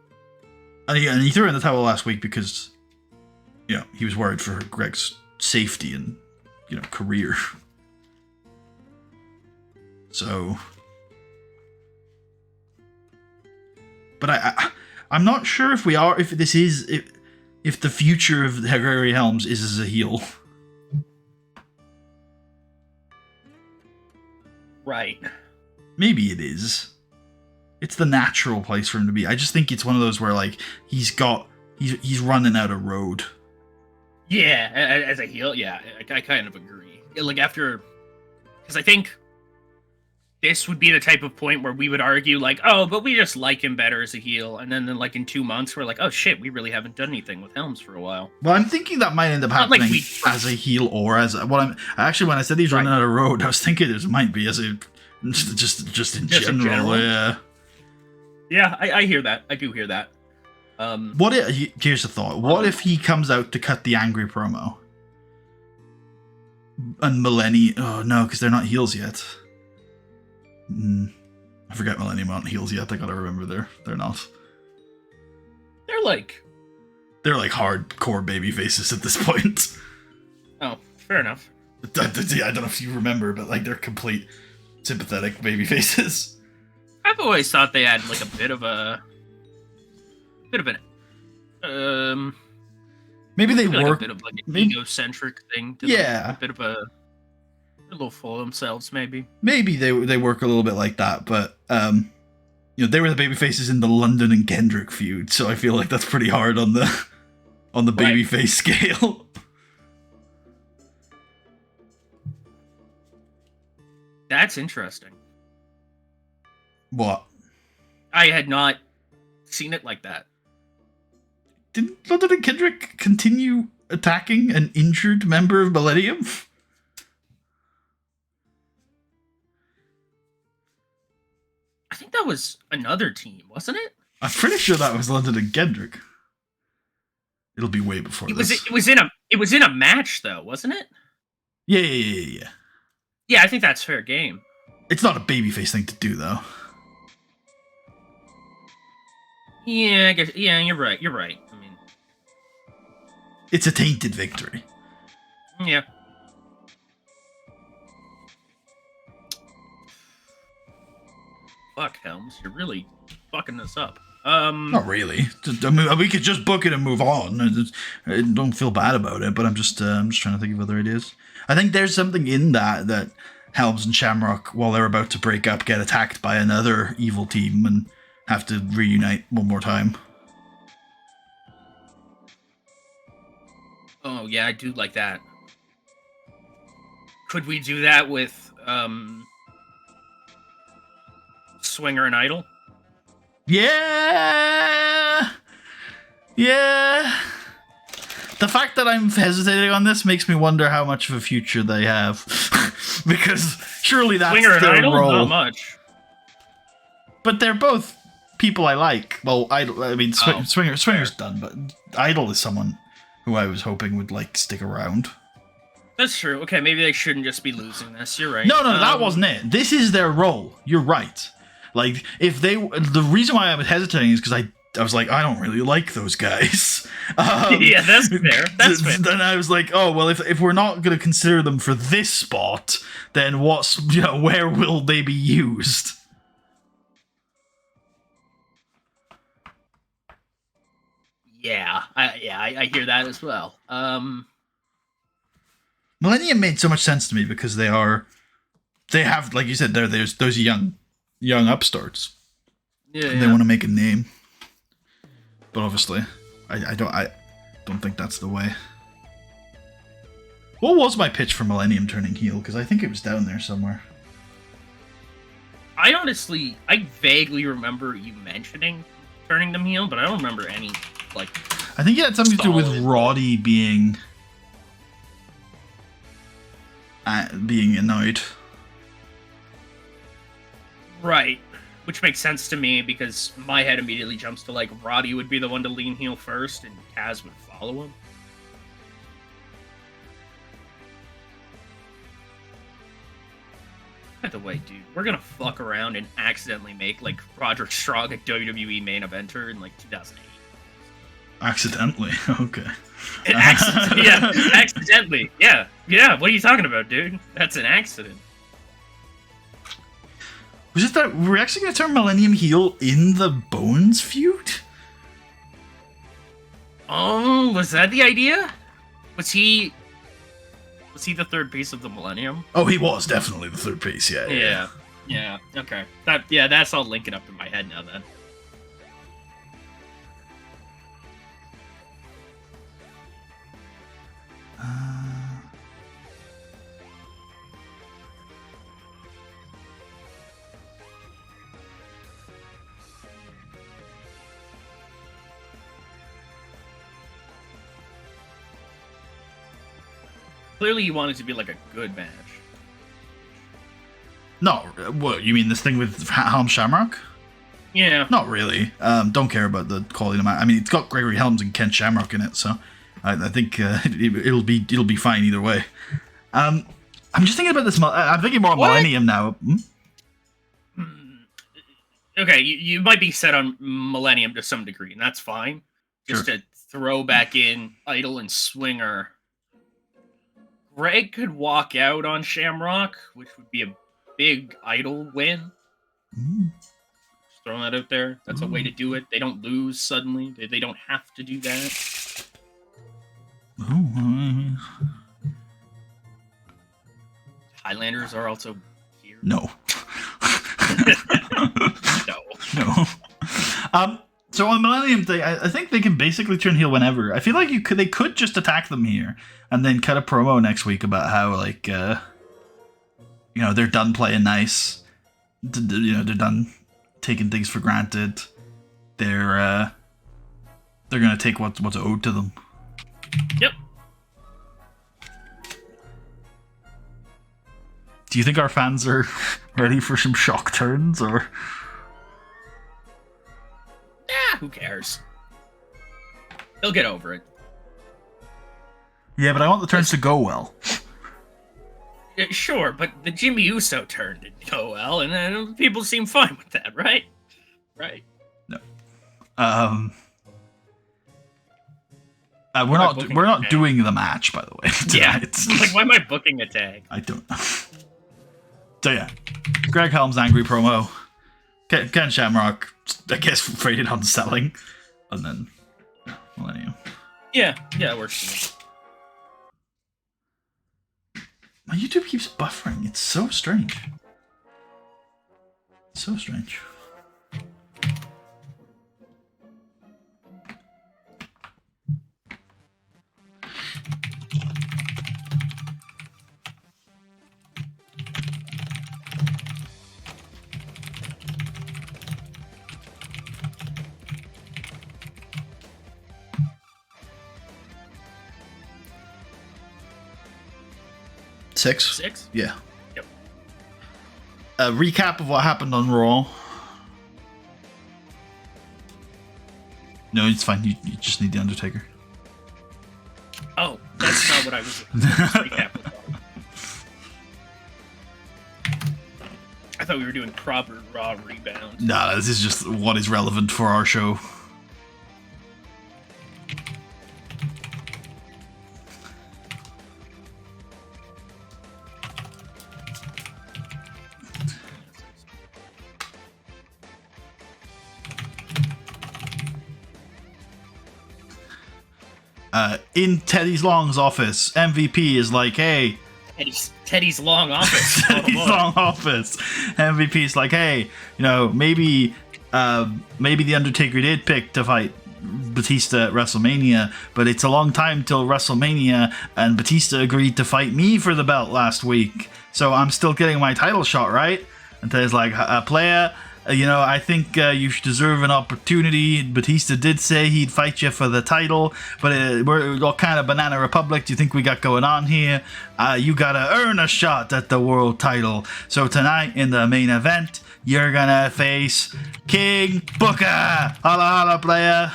And he threw in the towel last week because, he was worried for Greg's safety and, career. So, but I'm not sure if if the future of Gregory Helms is as a heel. Right. Maybe it is. It's the natural place for him to be. I just think it's one of those where like he's running out of road. Yeah, as a heel, yeah, I kind of agree. Like because I think this would be the type of point where we would argue like, oh, but we just like him better as a heel, and then like in 2 months we're like, oh shit, we really haven't done anything with Helms for a while. Well, I'm thinking that might end up happening as a heel or as when I said he's running out of road, I was thinking it might be as a just in general. Yeah. Yeah, I hear that. I do hear that. Here's a thought. What if he comes out to cut the angry promo? And Millennium... Oh, no, because they're not heels yet. I forget Millennium aren't heels yet. I gotta remember they're not. They're like hardcore baby faces at this point. Oh, fair enough. I don't know if you remember, but like they're complete sympathetic baby faces. I've always thought they had like a bit of an maybe they like work a bit of like an egocentric thing. Yeah, a bit of a little full of themselves, maybe. Maybe they work a little bit like that, but they were the baby faces in the London and Kendrick feud, so I feel like that's pretty hard on the baby face scale. That's interesting. What? I had not seen it like that. Didn't London and Kendrick continue attacking an injured member of Millennium? I think that was another team, wasn't it? I'm pretty sure that was London and Kendrick. It'll be way before this. It was in a match though, wasn't it? Yeah. Yeah, I think that's fair game. It's not a babyface thing to do though. Yeah, I guess. Yeah, you're right. I mean, it's a tainted victory. Yeah. Fuck, Helms, you're really fucking this up. Not really. We could just book it and move on. I don't feel bad about it, but I'm just trying to think of other ideas. I think there's something in that Helms and Shamrock, while they're about to break up, get attacked by another evil team and have to reunite one more time. Oh yeah, I do like that. Could we do that with Swinger and Idol? Yeah. The fact that I'm hesitating on this makes me wonder how much of a future they have, because surely that's Swinger and their Idol? role. Not much. But they're both people I like. Well, Swinger's done, but Idol is someone who I was hoping would stick around. That's true. Okay, maybe they shouldn't just be losing this. You're right. No, that wasn't it. This is their role. You're right. Like, the reason why I was hesitating is because I was like, I don't really like those guys. Yeah, that's fair. That's fair. Then I was like, oh, well, if we're not going to consider them for this spot, then where will they be used? Yeah, I hear that as well. Millennium made so much sense to me because they have, like you said, there's those young upstarts. Yeah, They want to make a name, but obviously, I don't think that's the way. What was my pitch for Millennium turning heel? Because I think it was down there somewhere. I vaguely remember you mentioning turning them heel, but I don't remember any I think it had something to do with Roddy being annoyed. Right. Which makes sense to me because my head immediately jumps to Roddy would be the one to lean heel first and Kaz would follow him. By the way, dude, we're gonna fuck around and accidentally make Roderick Strong a WWE main eventer in 2008. Accidentally. Okay. Yeah, accidentally. Yeah. What are you talking about, dude? That's an accident. Was it that we're actually going to turn Millennium heel in the Bones feud? Oh, was that the idea? Was he the third piece of the Millennium? Oh, he was definitely the third piece. Yeah. Yeah. Okay. That's all linking up in my head now then. Clearly, you want it to be like a good match. No, what you mean this thing with Helm Shamrock? Yeah. Not really. Don't care about the quality of the match. I mean, it's got Gregory Helms and Ken Shamrock in it, so I think it'll be fine either way. I'm just thinking about this. I'm thinking more Millennium now. Okay, you might be set on Millennium to some degree, and that's fine. Just Sure. to throw back in Idol and Swinger. Greg could walk out on Shamrock, which would be a big Idol win. Just throwing that out there. That's a way to do it. They don't lose suddenly. They don't have to do that. Highlanders are also here. No. No. So on Millennium Day, I think they can basically turn heel whenever. I feel like they could just attack them here and then cut a promo next week about how they're done playing nice. They're done taking things for granted. They're gonna take what's owed to them. Yep. Do you think our fans are ready for some shock turns, or? Who cares? They'll get over it. Yeah, but I want the turns to go well. Yeah, sure, but the Jimmy Uso turn didn't go well, and then people seem fine with that, right? Right. No. We're not doing the match, by the way. Yeah. Like, why am I booking a tag? I don't know. So yeah, Greg Helms angry promo. Ken Shamrock, I guess, rated on selling, and then Millennium. Yeah, it works for me. My YouTube keeps buffering. It's so strange. So strange. Six? Yeah. Yep. A recap of what happened on Raw. No, it's fine. You just need The Undertaker. Oh, that's not what I was looking for. Recap was all. I thought we were doing proper Raw rebound. Nah, this is just what is relevant for our show. In Teddy's Long's office, MVP is like, hey. Teddy's long office. Teddy's long office. MVP is like, hey, maybe The Undertaker did pick to fight Batista at WrestleMania, but it's a long time till WrestleMania, and Batista agreed to fight me for the belt last week, so I'm still getting my title shot, right? And Teddy's like, player, I think you deserve an opportunity. Batista did say he'd fight you for the title, but what kind of banana republic do you think we got going on here? You gotta earn a shot at the world title. So tonight in the main event, you're gonna face King Booker. Holla holla, player.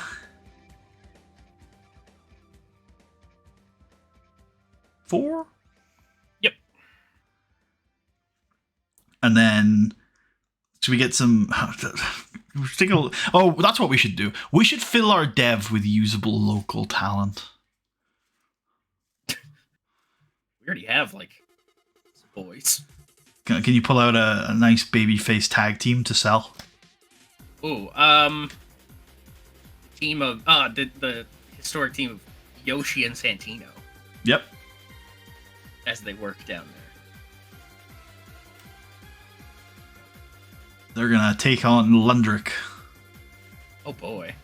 Four? Yep. And then... Should we get some... Oh, that's what we should do. We should fill our dev with usable local talent. We already have like boys. Can you pull out a nice babyface tag team to sell? Ooh, team of the historic team of Yoshi and Santino Yep. as they work down there. They're gonna take on Lundrick. Oh boy.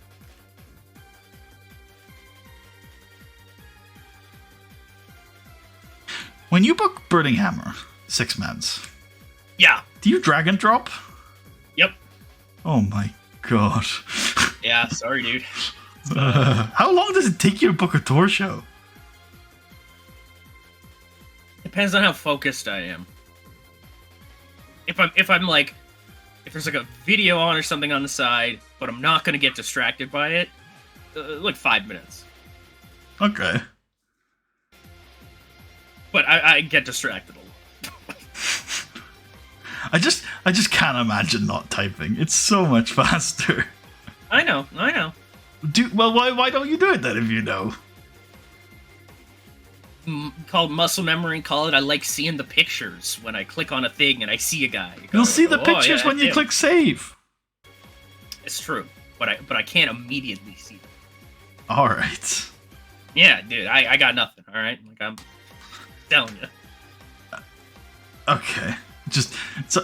When you book Burning Hammer, 6 mans, Yeah. do you drag and drop? Yep. Oh my god. Yeah. Sorry, dude. How long does it take you to book a tour show? Depends on how focused I am. If there's like a video on or something on the side, but I'm not gonna get distracted by it, like 5 minutes. Okay. But I get distracted a lot. I just can't imagine not typing. It's so much faster. I know. Why don't you do it then if you know? Called muscle memory. Call it. I like seeing the pictures when I click on a thing and I see a guy. You'll see the "Oh, pictures yeah, when you click save. It's true, but I can't immediately see them. All right. Yeah, dude, I got nothing. All right, like I'm telling you. Okay. Just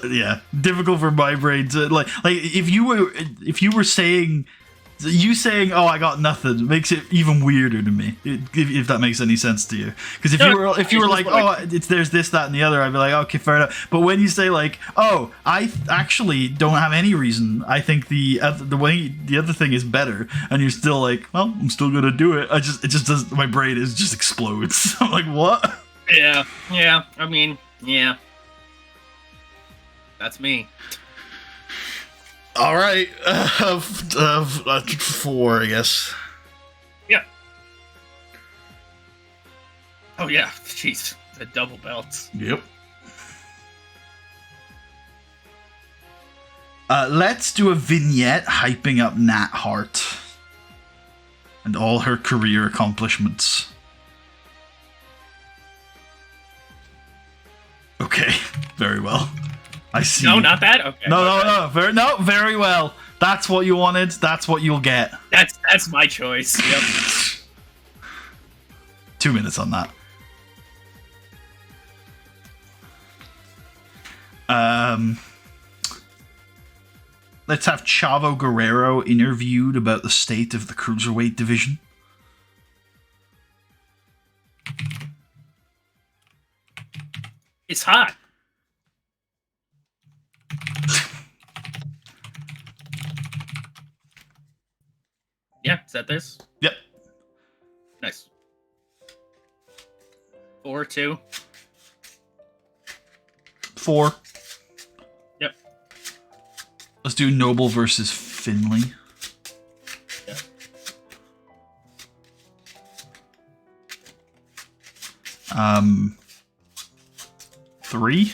yeah, difficult for my brain to like if you were saying oh I got nothing makes it even weirder to me if that makes any sense to you, because if you were like oh it's there's this that and the other, I'd be like okay fair enough, but when you say like oh I actually don't have any reason, I think the other thing is better, and you're still like well I'm still gonna do it, it just does, my brain is just explodes. I'm like what? Yeah, I mean yeah, that's me. All right, 4, I guess. Yeah. Oh yeah, jeez, the double belts. Yep. Let's do a vignette hyping up Nat Hart and all her career accomplishments. Okay, very well. I see. No, not that. Okay. No, very well. That's what you wanted. That's what you'll get. That's my choice. Yep. 2 minutes on that. Let's have Chavo Guerrero interviewed about the state of the cruiserweight division. It's hot. Yeah, is that this? Yep. Nice. 4-2. 4. Yep. Let's do Noble versus Finley. Yeah. Um. 3.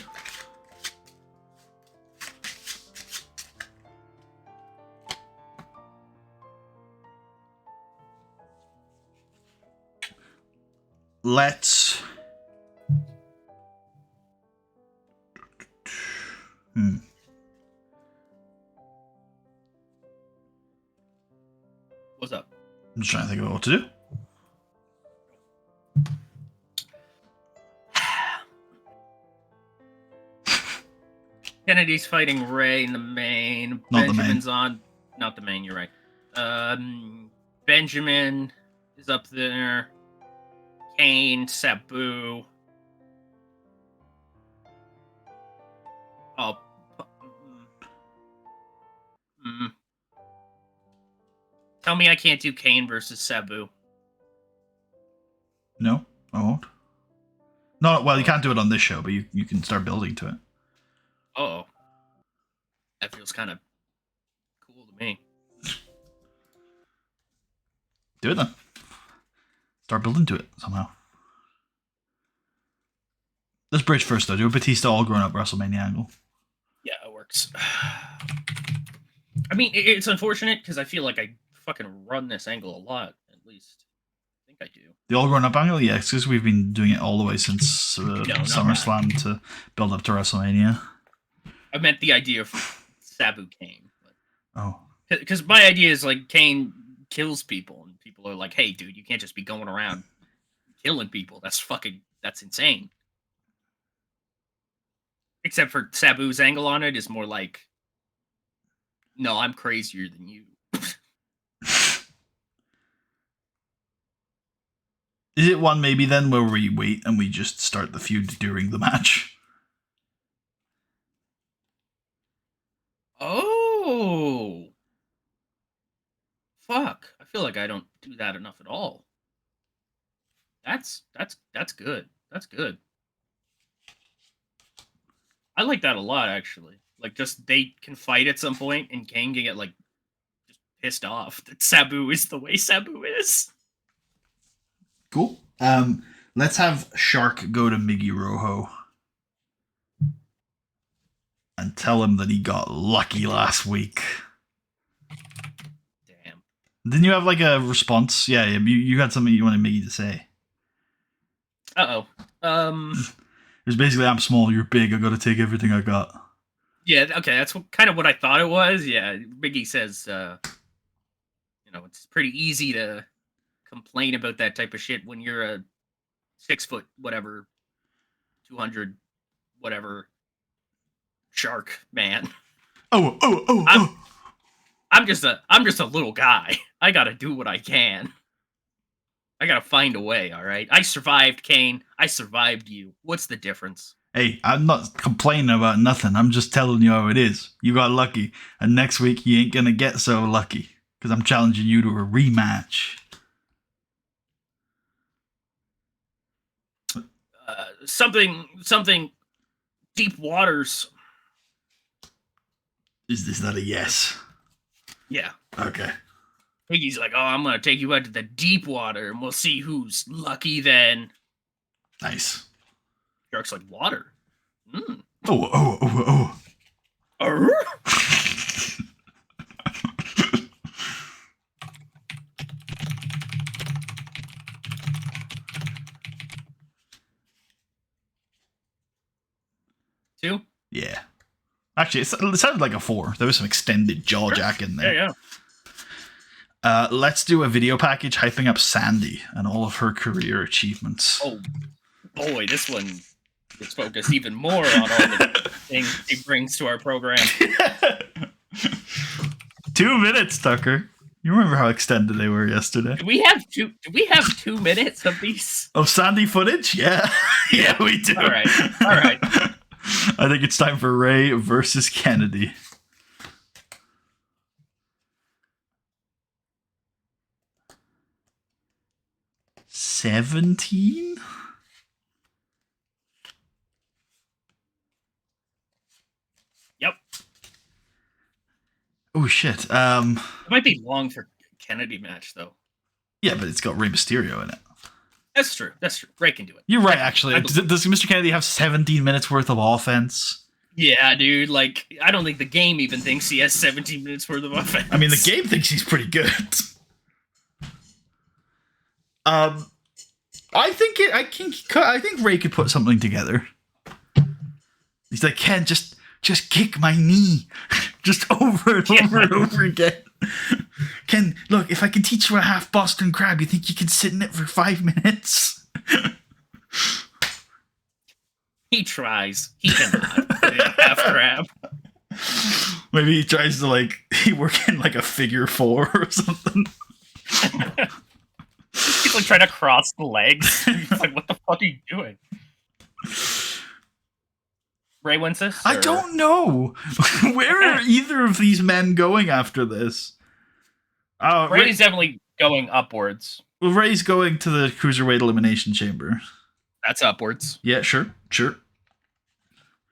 Let's. What's up? I'm just trying to think about what to do. Kennedy's fighting Ray in the main. Not the Benjamin's on. Not the main, you're right. Benjamin is up there. Kane, Sabu. Oh. Tell me I can't do Kane versus Sabu. No, I won't. No, well, you can't do it on this show, but you can start building to it. Oh. That feels kind of cool to me. Do it then. Start building to it somehow. Let's bridge first, though. Do a Batista all grown up WrestleMania angle. Yeah, it works. I mean, it's unfortunate because I feel like I fucking run this angle a lot. At least I think I do. The all grown up angle, yeah, because we've been doing it all the way since No, not SummerSlam to build up to WrestleMania. I meant the idea of Sabu Kane. Oh, Because my idea is like Kane kills people, and people are like, "Hey, dude, you can't just be going around killing people. That's insane." Except for Sabu's angle on it is more like, "No, I'm crazier than you." is it one maybe then where we wait and we just start the feud during the match? Oh, fuck! I feel like I don't do that enough at all. That's good. That's good. I like that a lot, actually. Like, just they can fight at some point, and Kane can get like just pissed off that Sabu is the way Sabu is. Cool. Let's have Shark go to Miggy Rojo and tell him that he got lucky last week. Damn. Didn't you have like a response? Yeah, you had something you wanted Miggy to say. Uh oh. It was basically, I'm small, you're big, I gotta take everything I got. Yeah, okay, that's kind of what I thought it was. Yeah, Biggie says, it's pretty easy to complain about that type of shit when you're a 6 foot whatever, 200 whatever shark man. I'm just a little guy. I gotta do what I can. I gotta find a way. All right. I survived, Kane. I survived you. What's the difference? Hey, I'm not complaining about nothing. I'm just telling you how it is. You got lucky, and next week you ain't gonna get so lucky because I'm challenging you to a rematch. Something. Deep waters. Is that a yes? Yeah. Okay. Piggy's like, oh, I'm gonna take you out to the deep water, and we'll see who's lucky then. Nice. Shark's like, water. Mm. Oh. Two? Yeah. Actually, it sounded like a 4. There was some extended jaw jack in there. Yeah. Let's do a video package hyping up Sandy and all of her career achievements. Oh, boy, this one is focused even more on all the things she brings to our program. 2 minutes, Tucker. You remember how extended they were yesterday? Do we have 2 minutes of these? Of Sandy footage? Yeah. Yeah, we do. All right. I think it's time for Ray versus Kennedy. $17? Yep. Oh shit. It might be long for Kennedy match though. Yeah, but it's got Rey Mysterio in it. That's true. Ray can do it. You're right, actually. Does Mr. Kennedy have 17 minutes worth of offense? Yeah, dude. Like, I don't think the game even thinks he has 17 minutes worth of offense. I mean, the game thinks he's pretty good. I think Ray could put something together. He's like, Ken, just kick my knee, just over and over and over again. Ken, look, if I can teach you a half Boston crab, you think you can sit in it for 5 minutes? He tries. He cannot. Half crab. Maybe he tries to he work in a figure 4 or something. He's like trying to cross the legs. He's like, what the fuck are you doing? Ray wins this? I don't know. Where are either of these men going after this? Ray's definitely going upwards. Well, Ray's going to the Cruiserweight Elimination Chamber. That's upwards. Yeah, sure.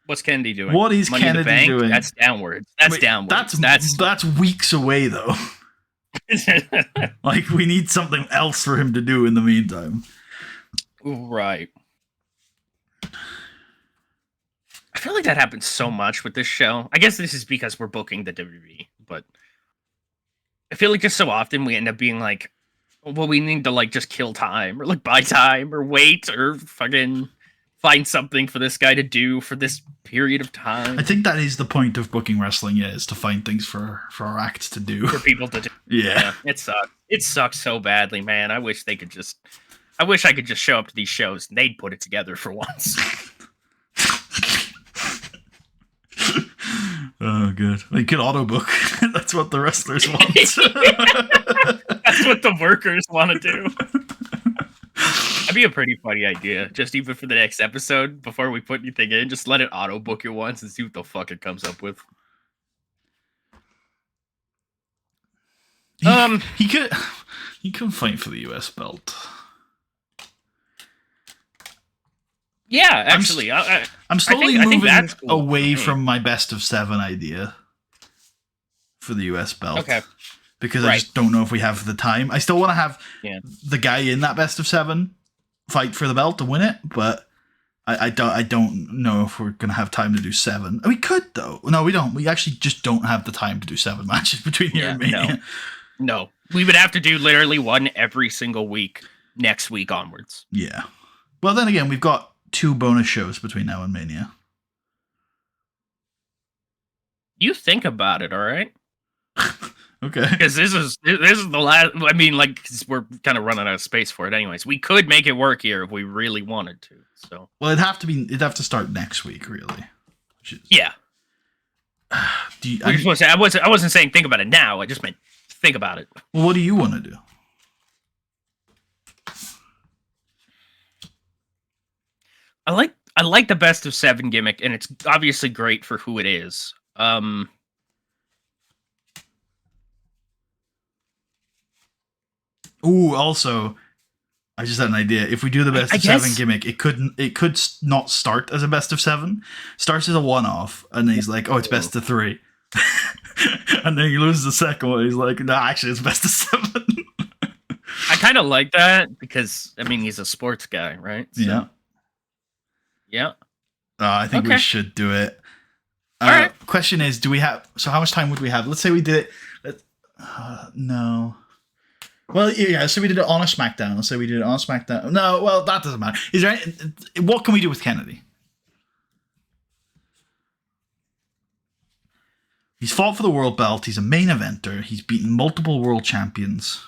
What's Kennedy doing? What is Kennedy doing? That's downwards. Downwards. That's weeks away, though. We need something else for him to do in the meantime. Right. feel like that happens so much with this show. I guess this is because we're booking the WWE, but I feel like just so often we end up being like, well, we need to like just kill time or like buy time or wait or fucking find something for this guy to do for this period of time. I think that is the point of booking wrestling, is to find things for our acts to do. For people to do. Yeah. It sucks. It sucks so badly, man. I wish I could just show up to these shows and they'd put it together for once. Oh, good. They could auto book. That's what the wrestlers want. That's what the workers want to do. That'd be a pretty funny idea. Just even for the next episode, before we put anything in, just let it auto book you once and see what the fuck it comes up with. He could fight for the US belt. Yeah, actually, I'm slowly I think moving that's cool. away from my best of 7 idea for the US belt. Okay. Because I just don't know if we have the time. I still want to have Yeah. the guy in that best of 7 fight for the belt to win it, but I don't know if we're going to have time to do 7. We could, though. No, we don't. We actually just don't have the time to do 7 matches between here and Mania. No. We would have to do literally one every single week next week onwards. Yeah. Well, then again, we've got 2 bonus shows between now and Mania. You think about it, all right? Okay. Because this is the last. I mean, like, 'cause we're kind of running out of space for it, anyways. We could make it work here if we really wanted to. So. Well, it'd have to start next week, really. Yeah. I wasn't saying think about it now. I just meant think about it. Well, what do you want to do? I like the best of 7 gimmick, and it's obviously great for who it is. Ooh, also, I just had an idea. If we do the best of 7 gimmick, it could not start as a best of 7. Starts as a one-off, and then he's like, "Oh, it's best of 3," and then he loses the second one. He's like, "No, actually, it's best of 7." I kind of like that because I mean he's a sports guy, right? So, yeah. Yeah. I think we should do it. All right. Question is, do we have? So how much time would we have? Let's say we did it. No. Well, yeah. So we did it on a SmackDown. Let's say we did it on a SmackDown. No. Well, that doesn't matter. Is there? What can we do with Kennedy? He's fought for the world belt. He's a main eventer. He's beaten multiple world champions.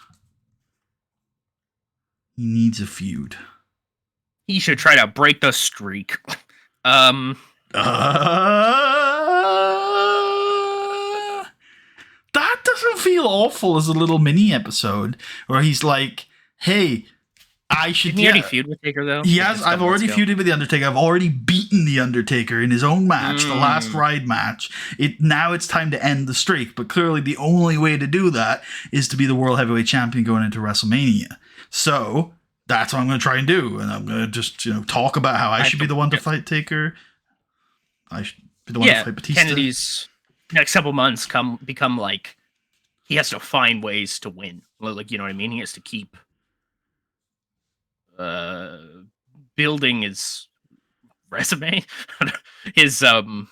He needs a feud. He should try to break the streak. That doesn't feel awful as a little mini episode where he's like, "Hey, I should." Didn't he already feud with Taker though? He has. I've already feuded with the Undertaker. I've already beaten the Undertaker in his own match, the last ride match. Now it's time to end the streak. But clearly, the only way to do that is to be the world heavyweight champion going into WrestleMania. So that's what I'm going to try and do, and I'm going to just talk about how I should be the one to fight Taker. I should be the one to fight Batista. Kennedy's next couple months become like he has to find ways to win. Like, you know what I mean? He has to keep building his resume. His Ooh,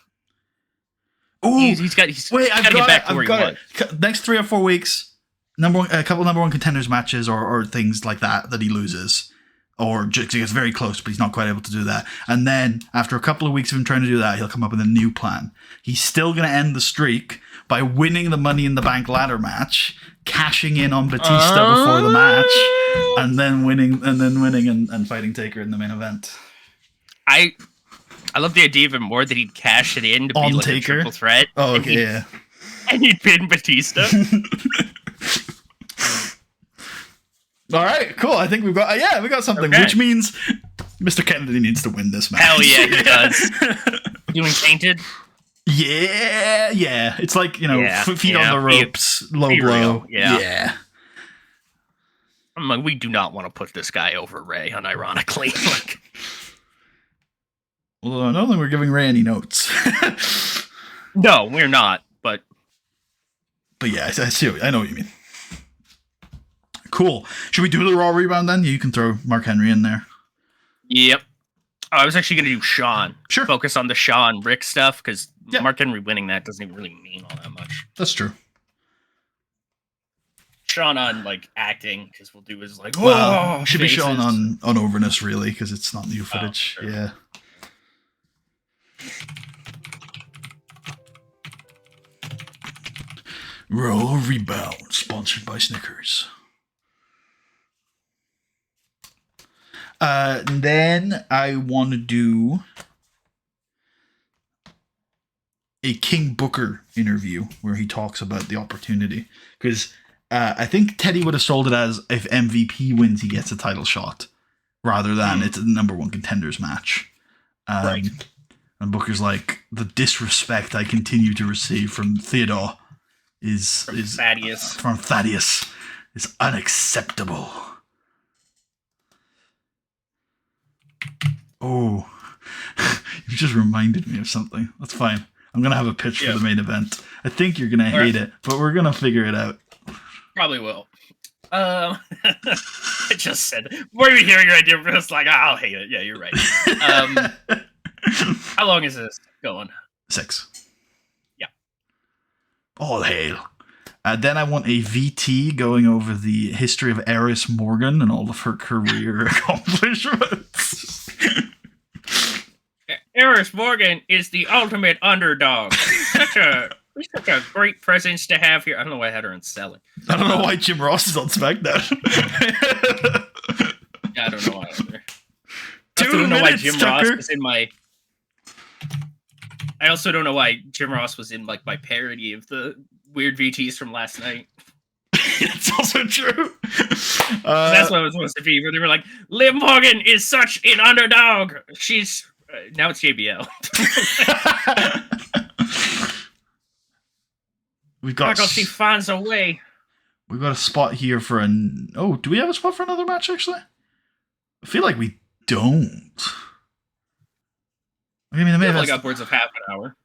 he's got to get back to where he was. Next 3 or 4 weeks, a couple number 1 contenders matches or things like that he loses. Or just he gets very close, but he's not quite able to do that. And then, after a couple of weeks of him trying to do that, he'll come up with a new plan. He's still going to end the streak by winning the Money in the Bank ladder match, cashing in on Batista before the match, and then winning and fighting Taker in the main event. I love the idea even more that he'd cash it in to be like Taker. A triple threat. Oh, okay, yeah. And he'd pin Batista. All right, cool. I think we got something, which means Mr. Kennedy needs to win this match. Hell yeah, he does. Doing Tainted? Yeah. It's like, feet on the ropes, low blow. Yeah. I'm like, we do not want to put this guy over Ray, unironically. Although I don't think we're giving Ray any notes. No, we're not, but yeah, I know what you mean. Cool. Should we do the Raw rebound then? You can throw Mark Henry in there. Yep. Oh, I was actually going to do Sean. Sure. Focus on the Sean Rick stuff, because Yeah. Mark Henry winning that doesn't even really mean all that much. That's true. Sean on, like, acting, because we'll do his, like, well, should faces. be Sean on overness, really, because it's not new footage. Sure. Yeah. Roll Rebound, sponsored by Snickers. Then I want to do a King Booker interview where he talks about the opportunity. Because I think Teddy would have sold it as if MVP wins, he gets a title shot, rather than it's a #1 contenders match. Right. And Booker's like, the disrespect I continue to receive from Theodore From Thaddeus is unacceptable. Oh, you just reminded me of something. That's fine. I'm going to have a pitch for the main event. I think you're going to hate it, but we're going to figure it out. Probably will. I just said, before you hear your idea, it's like, I'll hate it. Yeah, you're right. How long is this going? 6. Yeah. All hail. Then I want a VT going over the history of Eris Morgan and all of her career accomplishments. Eris Morgan is the ultimate underdog. Such a great presence to have here. I don't know why I had her in selling. I don't know why Jim Ross is on SmackDown. Yeah, I don't know why either. 2 I don't know why Jim Tucker. Ross was in my. I also don't know why Jim Ross was in like my parody of the weird VTs from last night. It's also true. That's what it was supposed to be. Where they were like, Liv Morgan is such an underdog. She's now it's JBL. We've got. She finds a way. We've got a spot here for an. Oh, do we have a spot for another match? Actually, I feel like we don't. I mean, We have like upwards of half an hour.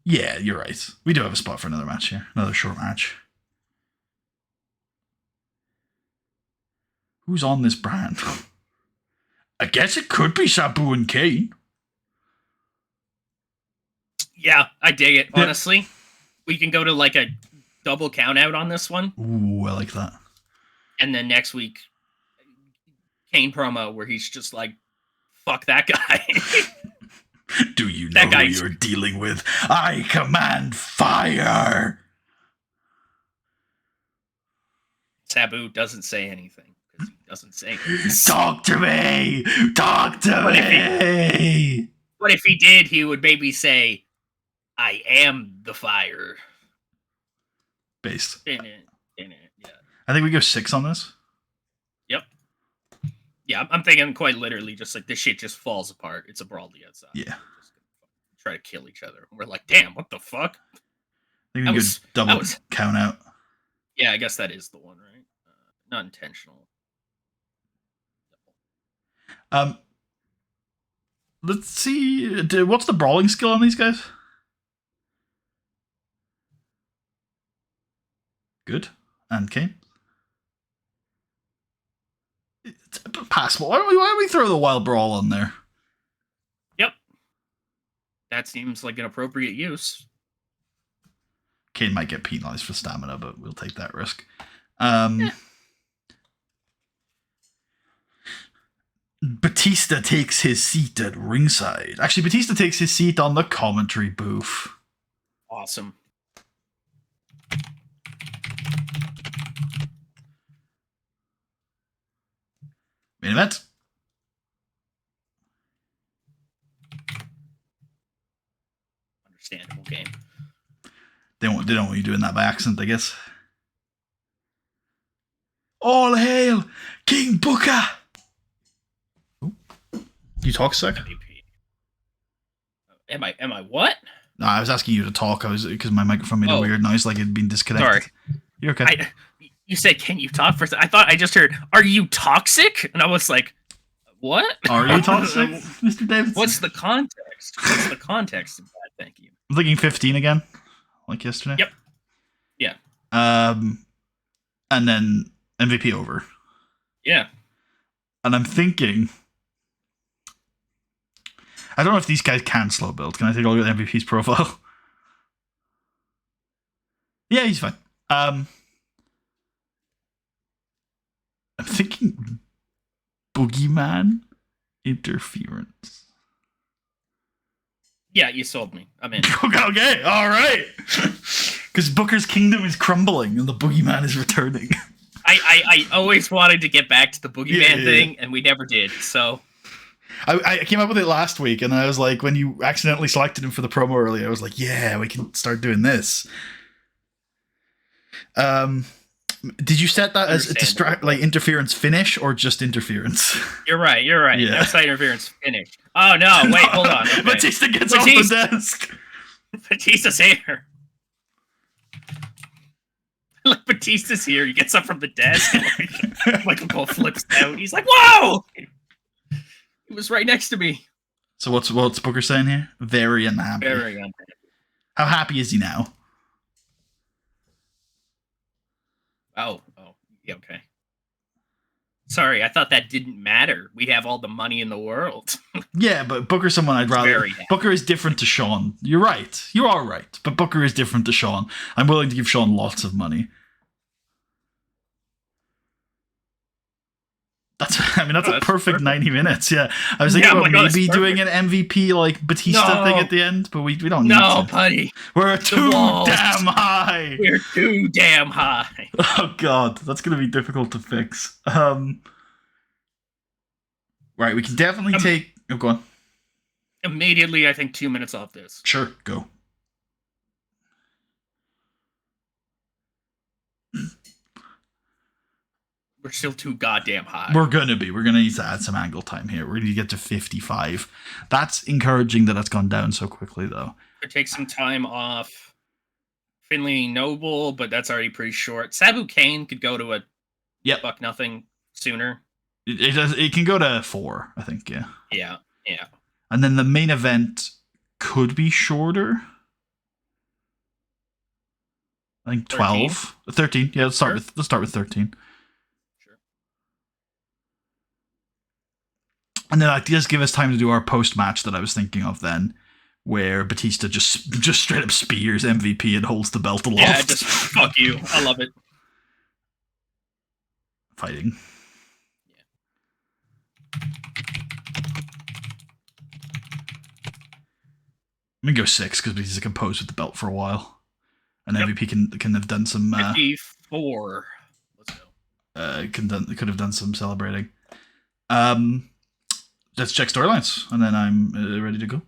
Yeah, you're right. We do have a spot for another match here. Another short match. Who's on this brand? I guess it could be Sabu and Kane. Yeah, I dig it. Honestly, we can go to like a double count out on this one. Ooh, I like that. And then next week, Kane promo where he's just like, fuck that guy. Do you know who you're dealing with? I command fire! Sabu doesn't say anything. Because he doesn't say anything. Talk to me! Talk to me! But if he did, he would maybe say, I am the fire. Based. Yeah. I think we go 6 on this. Yep. Yeah, I'm thinking quite literally just like this shit just falls apart. It's a brawl to the outside. Yeah. Just try to kill each other. We're like, damn, what the fuck? I think we could double count out. Yeah, I guess that is the one, right? Not intentional. Let's see. What's the brawling skill on these guys? Good. And Kane? It's passable. Why don't we throw the wild brawl on there? Yep. That seems like an appropriate use. Kane might get penalized for stamina, but we'll take that risk. Batista takes his seat at ringside. Actually, Batista takes his seat on the commentary booth. Awesome. Main event. Understandable game. They don't want you doing that by accident, I guess. All hail King Booker! You talk, sec? Am I what? No, I was asking you to talk. Because my microphone made a weird noise, like it'd been disconnected. Sorry. You're okay. You said, "Can you talk?" For I thought I just heard, "Are you toxic?" And I was like, "What? Are you toxic, Mr. Davidson?" What's the context? What's the context of that? Thank you. I'm thinking 15 again, like yesterday. Yep. Yeah. And then MVP over. Yeah. And I'm thinking, I don't know if these guys can slow build. Can I take a look at MVP's profile? Yeah, he's fine. I'm thinking Boogeyman interference. Yeah, you sold me. I'm in. Okay, all right. Because Booker's kingdom is crumbling and the Boogeyman is returning. I always wanted to get back to the Boogeyman thing, and we never did. So I came up with it last week, and I was like, when you accidentally selected him for the promo earlier, I was like, yeah, we can start doing this. Did you set that as like interference finish or just interference? You're right. Yeah. Outside interference finish. Oh no! Wait, hold on. Okay. Batista gets off the desk. Batista's here. Like Batista's here. He gets up from the desk. And Michael Cole flips out. He's like, "Whoa!" He was right next to me. So what's Booker saying here? Very unhappy. Very unhappy. How happy is he now? Oh, yeah, okay. Sorry, I thought that didn't matter. We have all the money in the world. Yeah, but Booker's someone I'd rather. Very happy. Booker is different to Sean. You're right. You are right. But Booker is different to Sean. I'm willing to give Sean lots of money. That's a perfect 90 minutes. Yeah, I was thinking about maybe doing an MVP like Batista thing at the end, but we don't need to. No, buddy. We're too damn high. We're too damn high. Oh god, that's gonna be difficult to fix. Right, we can definitely take. Oh, go on. Immediately, I think 2 minutes off this. Sure, go. We're still too goddamn high. We're gonna need to add some angle time here. We're gonna get to 55. That's encouraging that it's gone down so quickly, though. Could take some time off. Finley Noble, but that's already pretty short. Sabu Kane could go to a fuck nothing sooner. It can go to 4, I think. Yeah. Yeah. And then the main event could be shorter. I think 12, 13. Yeah, let's start with 13. And then that does give us time to do our post-match that I was thinking of then, where Batista just straight up spears MVP and holds the belt aloft. Yeah, just fuck you. I love it. Fighting. Yeah. I'm gonna go 6 because Batista can pose with the belt for a while, and MVP can have done some. 54. Let's go. Could have done some celebrating. Let's check storylines, and then I'm ready to go.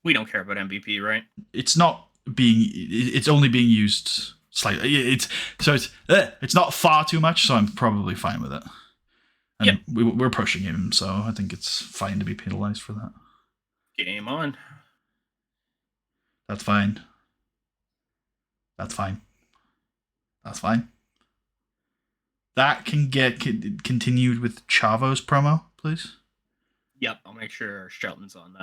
We don't care about MVP, right? It's not being. It's only being used slightly. It's not far too much, so I'm probably fine with it. And we're pushing him, so I think it's fine to be penalized for that. Game on. That's fine. That's fine. That's fine. That can get continued with Chavo's promo, please. Yep, I'll make sure Shelton's on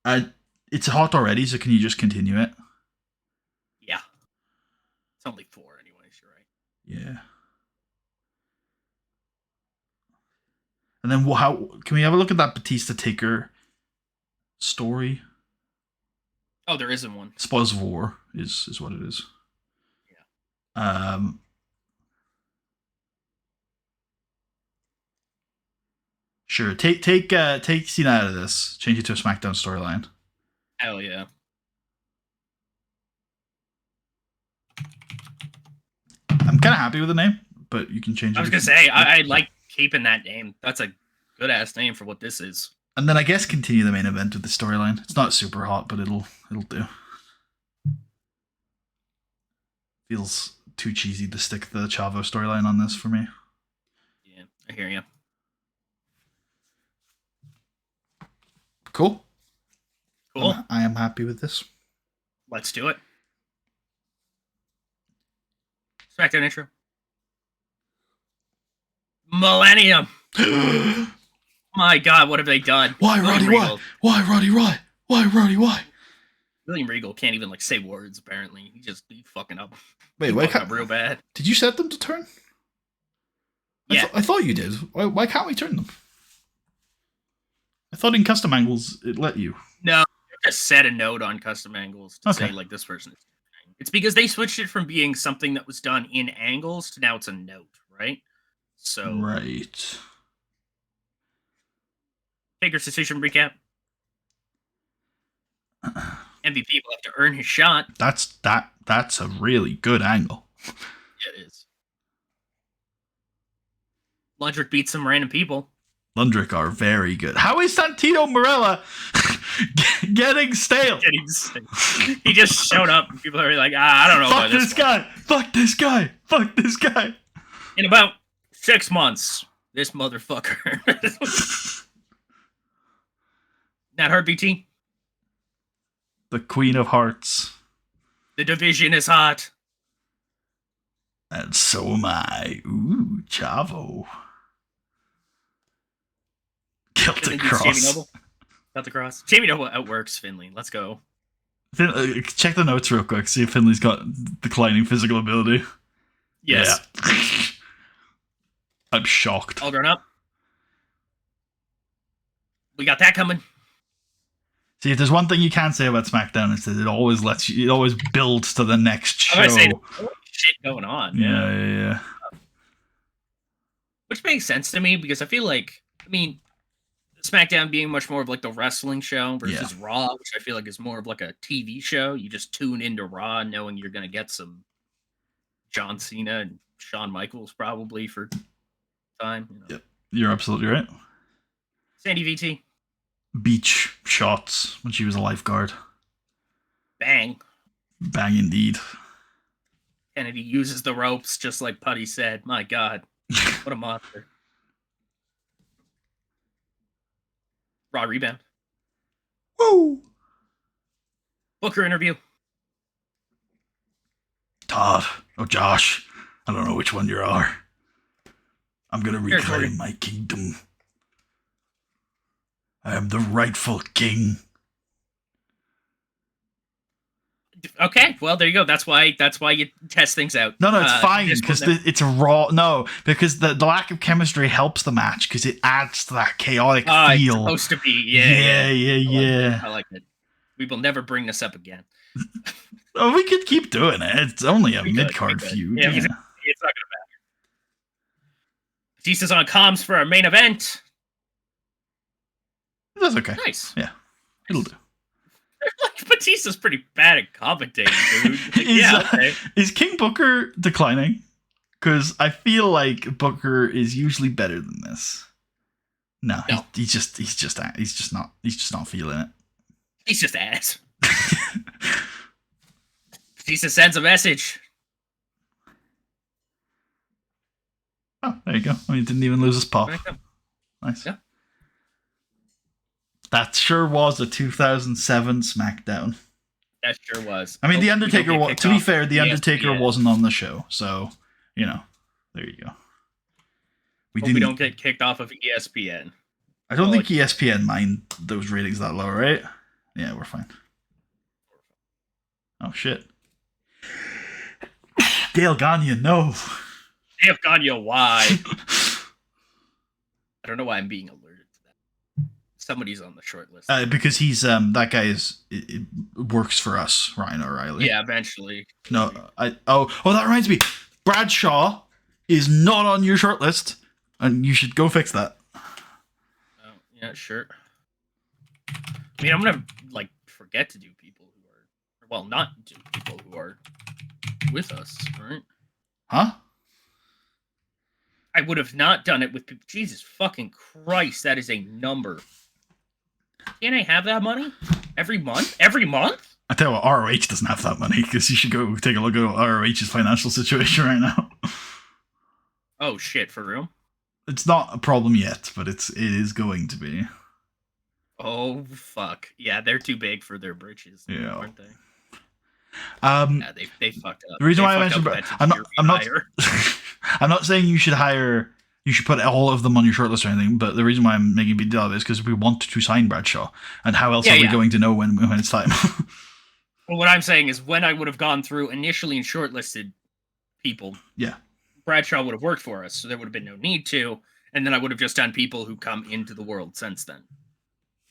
that. It's hot already, so can you just continue it? Yeah. It's only 4 anyways, you're right. Yeah. And then how can we have a look at that Batista Taker story? Oh, there isn't one. Spoils of War is what it is. Yeah. Sure. Take Cena out of this. Change it to a SmackDown storyline. Hell yeah. I'm kind of happy with the name, but you can change it. I was gonna say I like keeping that name. That's a good ass name for what this is. And then I guess continue the main event with the storyline. It's not super hot, but it'll do. Feels too cheesy to stick the Chavo storyline on this for me. Yeah, I hear you. Cool. I am happy with this. Let's do it. SmackDown intro. Millennium. My God, what have they done? Why, Roddy? Why? Why, Roddy? Why? Why, Roddy? Why? William Regal can't even say words. Apparently, he's fucking up. Wait, why can't real bad? Did you set them to turn? Yeah, I thought you did. Why can't we turn them? I thought in custom angles it let you. No, you just set a note on custom angles to Okay. say like this person is. It's because they switched it from being something that was done in angles to now it's a note, right? So Right. Taker's decision recap. MVP will have to earn his shot. That's a really good angle. Yeah, it is. Ludrick beats some random people. Lundrick are very good. How is Santino Morella getting stale? He just showed up and people are like, I don't know Fuck about this guy. Fuck this guy. Fuck this guy. In about 6 months, this motherfucker. Not her, BT. The Queen of Hearts. The division is hot. And so am I. Ooh, Chavo. Celtic Cross. Celtic Cross. Jamie Noble outworks Finley. Let's go. Check the notes real quick. See if Finley's got declining physical ability. Yes. Yeah. I'm shocked. All grown up. We got that coming. See, if there's one thing you can't say about SmackDown, it's that it always builds to the next show. I was saying, shit going on. Yeah. Which makes sense to me because I feel like, SmackDown being much more of like the wrestling show versus Raw, which I feel like is more of like a TV show. You just tune into Raw knowing you're going to get some John Cena and Shawn Michaels probably for time. Yep, you're absolutely right. Sandy VT. Beach shots when she was a lifeguard. Bang. Bang indeed. Kennedy uses the ropes just like Putty said. My God. What a monster. Raw rebound. Woo! Booker interview. Todd. Oh, Josh. I don't know which one you are. I'm going to reclaim my kingdom. I am the rightful king. Okay, well there you go. That's why you test things out. No, it's fine because it's a raw. No, because the lack of chemistry helps the match because it adds to that chaotic feel. It's supposed to be, yeah. I like it. We will never bring this up again. Oh, we could keep doing it. It's only a mid-card feud. Yeah, it's not gonna matter. Batista's on comms for our main event. That's okay. Nice. Yeah, it'll do. Batista's pretty bad at commentating, dude. Is King Booker declining? Because I feel like Booker is usually better than this. No. He's just not feeling it. He's just ass. Batista sends a message. Oh, there you go. He didn't even lose his pop. Nice. Yeah. That sure was a 2007 SmackDown. That sure was. I mean, The Undertaker, to be fair, The Undertaker wasn't on the show. So, there you go. We don't get kicked off of ESPN. I don't think ESPN mind those ratings that low, right? Yeah, we're fine. Oh, shit. Dale Gagne, no. Dale Gagne, why? I don't know why I'm being alerted to that. Somebody's on the short list. Because he's that guy it works for us, Ryan O'Reilly. Yeah, eventually. No, that reminds me. Bradshaw is not on your short list, and you should go fix that. Oh, yeah, sure. I mean, I'm gonna forget to do people who are, well, not do people who are with us, right? Huh? I would have not done it with people. Jesus fucking Christ, that is a number. Can't I have that money every month? Every month? I tell you what, ROH doesn't have that money because you should go take a look at ROH's financial situation right now. Oh shit, for real? It's not a problem yet, but it is going to be. Oh fuck! Yeah, they're too big for their britches, aren't they? Yeah, they fucked up. The reason why I mentioned, I'm not saying you should put all of them on your shortlist or anything, but the reason why I'm making a big deal of it is because we want to sign Bradshaw, and how else are we going to know when it's time? Well, what I'm saying is when I would have gone through initially and shortlisted people, Bradshaw would have worked for us, so there would have been no need to, and then I would have just done people who come into the world since then.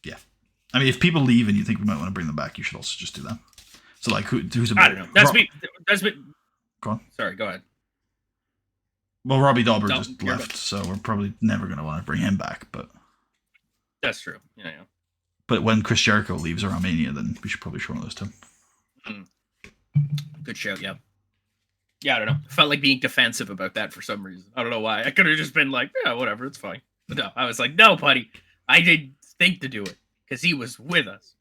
Yeah. I mean, if people leave and you think we might want to bring them back, you should also just do that. So, like, who's a bit... I don't know. That's me. Go on. Sorry, go ahead. Well, Robbie Dauber No, just you're left, good. so we're probably never going to want to bring him back. But That's true. Yeah. when Chris Jericho leaves around Mania, then we should probably show those two. Good show, yeah. Yeah, I don't know. I felt like being defensive about that for some reason. I don't know why. I could have just been like, yeah, whatever, it's fine. But no, I was like, no, buddy. I didn't think to do it because he was with us.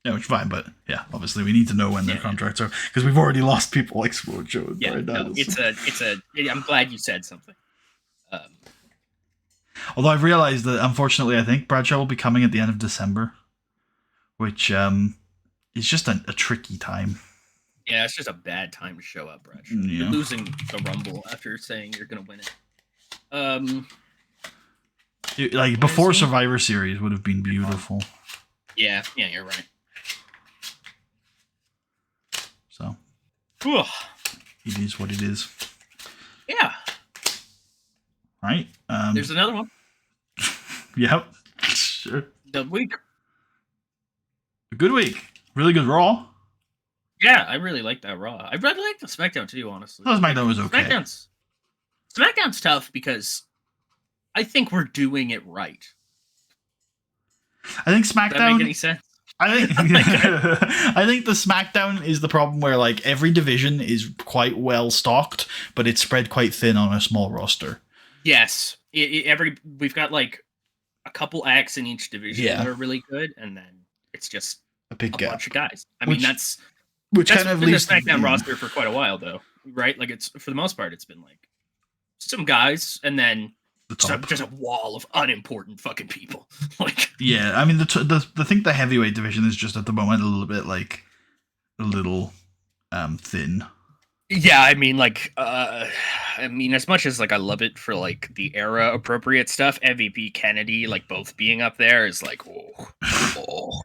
Yeah, which is fine, but yeah, obviously we need to know when their contracts are because we've already lost people like Swojo and Brian Daniels. I'm glad you said something. Although I've realized that unfortunately I think Bradshaw will be coming at the end of December, which is just a tricky time. Yeah, it's just a bad time to show up, Bradshaw. Yeah. You're losing the Rumble after saying you're gonna win it. Like before Survivor Series would have been beautiful. Yeah, you're right. So Whew. it is what it is. Yeah. Right. There's another one. Yep. Sure. The week. A good week. Really good Raw. Yeah, I really like that Raw. I really like the SmackDown too, honestly. Well, SmackDown was okay. SmackDown's tough because I think we're doing it right. I think SmackDown. Does that make any sense? I think the SmackDown is the problem where like every division is quite well stocked, but it's spread quite thin on a small roster. Yes, we've got like a couple acts in each division that are really good, and then it's just a big gap. Bunch of guys. I mean, that's kind of been the SmackDown roster for quite a while, though, right? Like it's for the most part, it's been like some guys, and then just a wall of unimportant fucking people. Like, yeah, I mean, the thing the heavyweight division is just at the moment a little thin. Yeah, I mean, like, as much as like I love it for like the era appropriate stuff, MVP Kennedy, like both being up there is like, oh,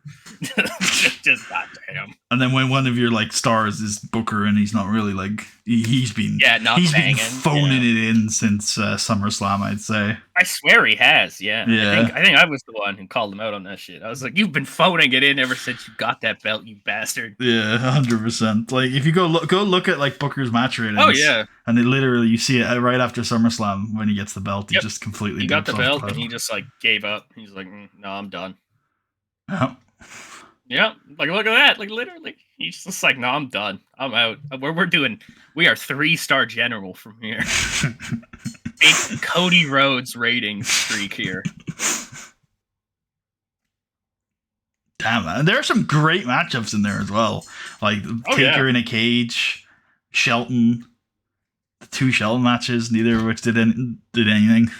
just goddamn. And then when one of your like stars is Booker, and he's not really like he's been been phoning it in since SummerSlam, I'd say. I swear he has. Yeah. Yeah. I think I was the one who called him out on that shit. I was like, you've been phoning it in ever since you got that belt, you bastard. Yeah, 100%. Like if you go look at like Booker's match ratings. Oh yeah. And it literally you see it right after SummerSlam when he gets the belt. He just completely. He got the belt and he just like gave up. He's like, no, I'm done. Oh. Yeah, like look at that. Like literally, he's just like, no, I'm done. I'm out. We are 3-star general from here. Big Cody Rhodes ratings streak here. Damn, man. There are some great matchups in there as well. Like Taker in a cage, Shelton, the 2 Shelton matches, neither of which did anything.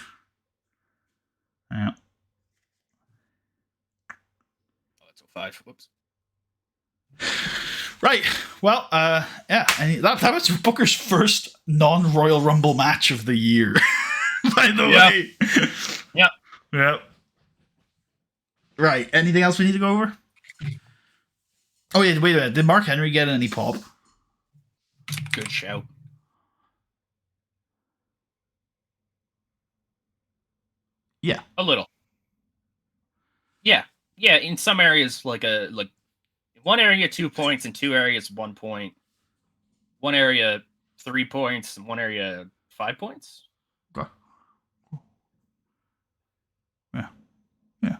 Yeah. Oh, it's 05. Whoops. Right. Well, yeah. And that was Booker's first non-Royal Rumble match of the year. By the way. Yeah. Yeah. Right. Anything else we need to go over? Oh yeah. Wait a minute. Did Mark Henry get any pop? Good shout. Yeah. A little. Yeah. Yeah. In some areas, like in one area 2 points, in 2 areas 1 point. One area 3 points, and one area 5 points. Okay. Yeah. Yeah.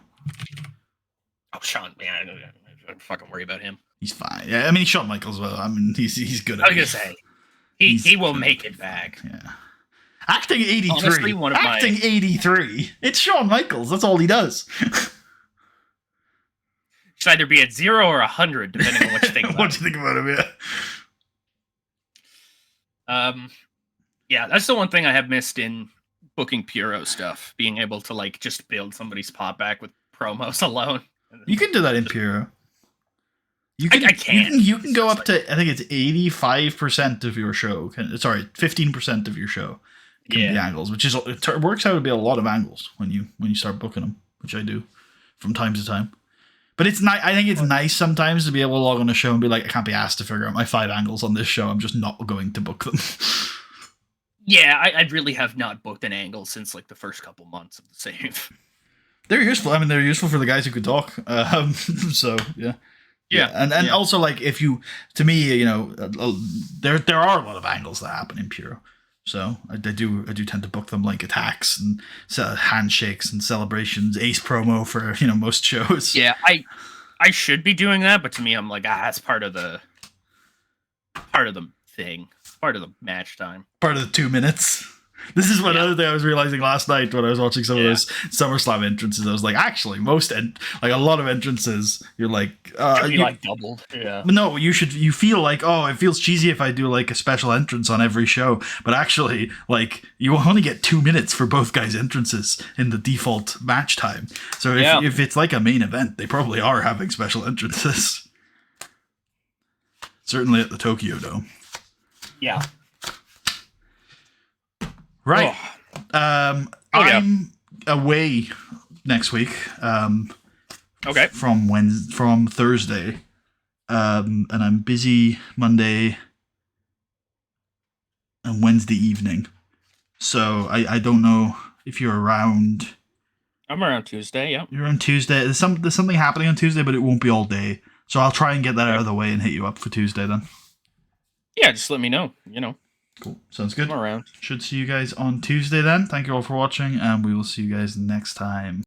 Oh, Shawn, man, I don't fucking worry about him. He's fine. Yeah, I mean, Shawn Michaels. Well, I mean, he's good. I was gonna say he will make it back. Yeah. Acting 83. Honestly, 83. It's Shawn Michaels. That's all he does. Should either be at 0 or 100, depending on what you think about what you think about him, yeah. Yeah, that's the one thing I have missed in booking Puro stuff, being able to like just build somebody's pop back with promos alone. You can do that in Puro. I can. You can go up to, I think it's 85% of your show. 15% of your show can be angles, which is it works out to be a lot of angles when you start booking them, which I do from time to time. But it's nice. I think it's nice sometimes to be able to log on a show and be like, I can't be asked to figure out my 5 angles on this show. I'm just not going to book them. Yeah, I really have not booked an angle since like the first couple months of the save. They're useful. I mean, they're useful for the guys who could talk. So yeah. Yeah, and also like if you, to me, there are a lot of angles that happen in Puro, so I do tend to book them like attacks and handshakes and celebrations, ace promo for most shows. Yeah, I should be doing that, but to me, I'm like, that's part of the thing, part of the match time, part of the 2 minutes. This is one other thing I was realizing last night when I was watching some of those SummerSlam entrances. I was like, actually, like a lot of entrances, you're like, like doubled. Yeah. No, you feel like, oh, it feels cheesy if I do like a special entrance on every show, but actually, like, you only get 2 minutes for both guys' entrances in the default match time. So if it's like a main event, they probably are having special entrances. Certainly at the Tokyo Dome. Yeah. Right. I'm away next week. Okay. From Thursday. And I'm busy Monday and Wednesday evening. So I don't know if you're around. I'm around Tuesday, yeah. You're on Tuesday. There's something happening on Tuesday, but it won't be all day. So I'll try and get that out of the way and hit you up for Tuesday then. Yeah, just let me know, Cool. Sounds good. I'm around. Should see you guys on Tuesday then. Thank you all for watching, and we will see you guys next time.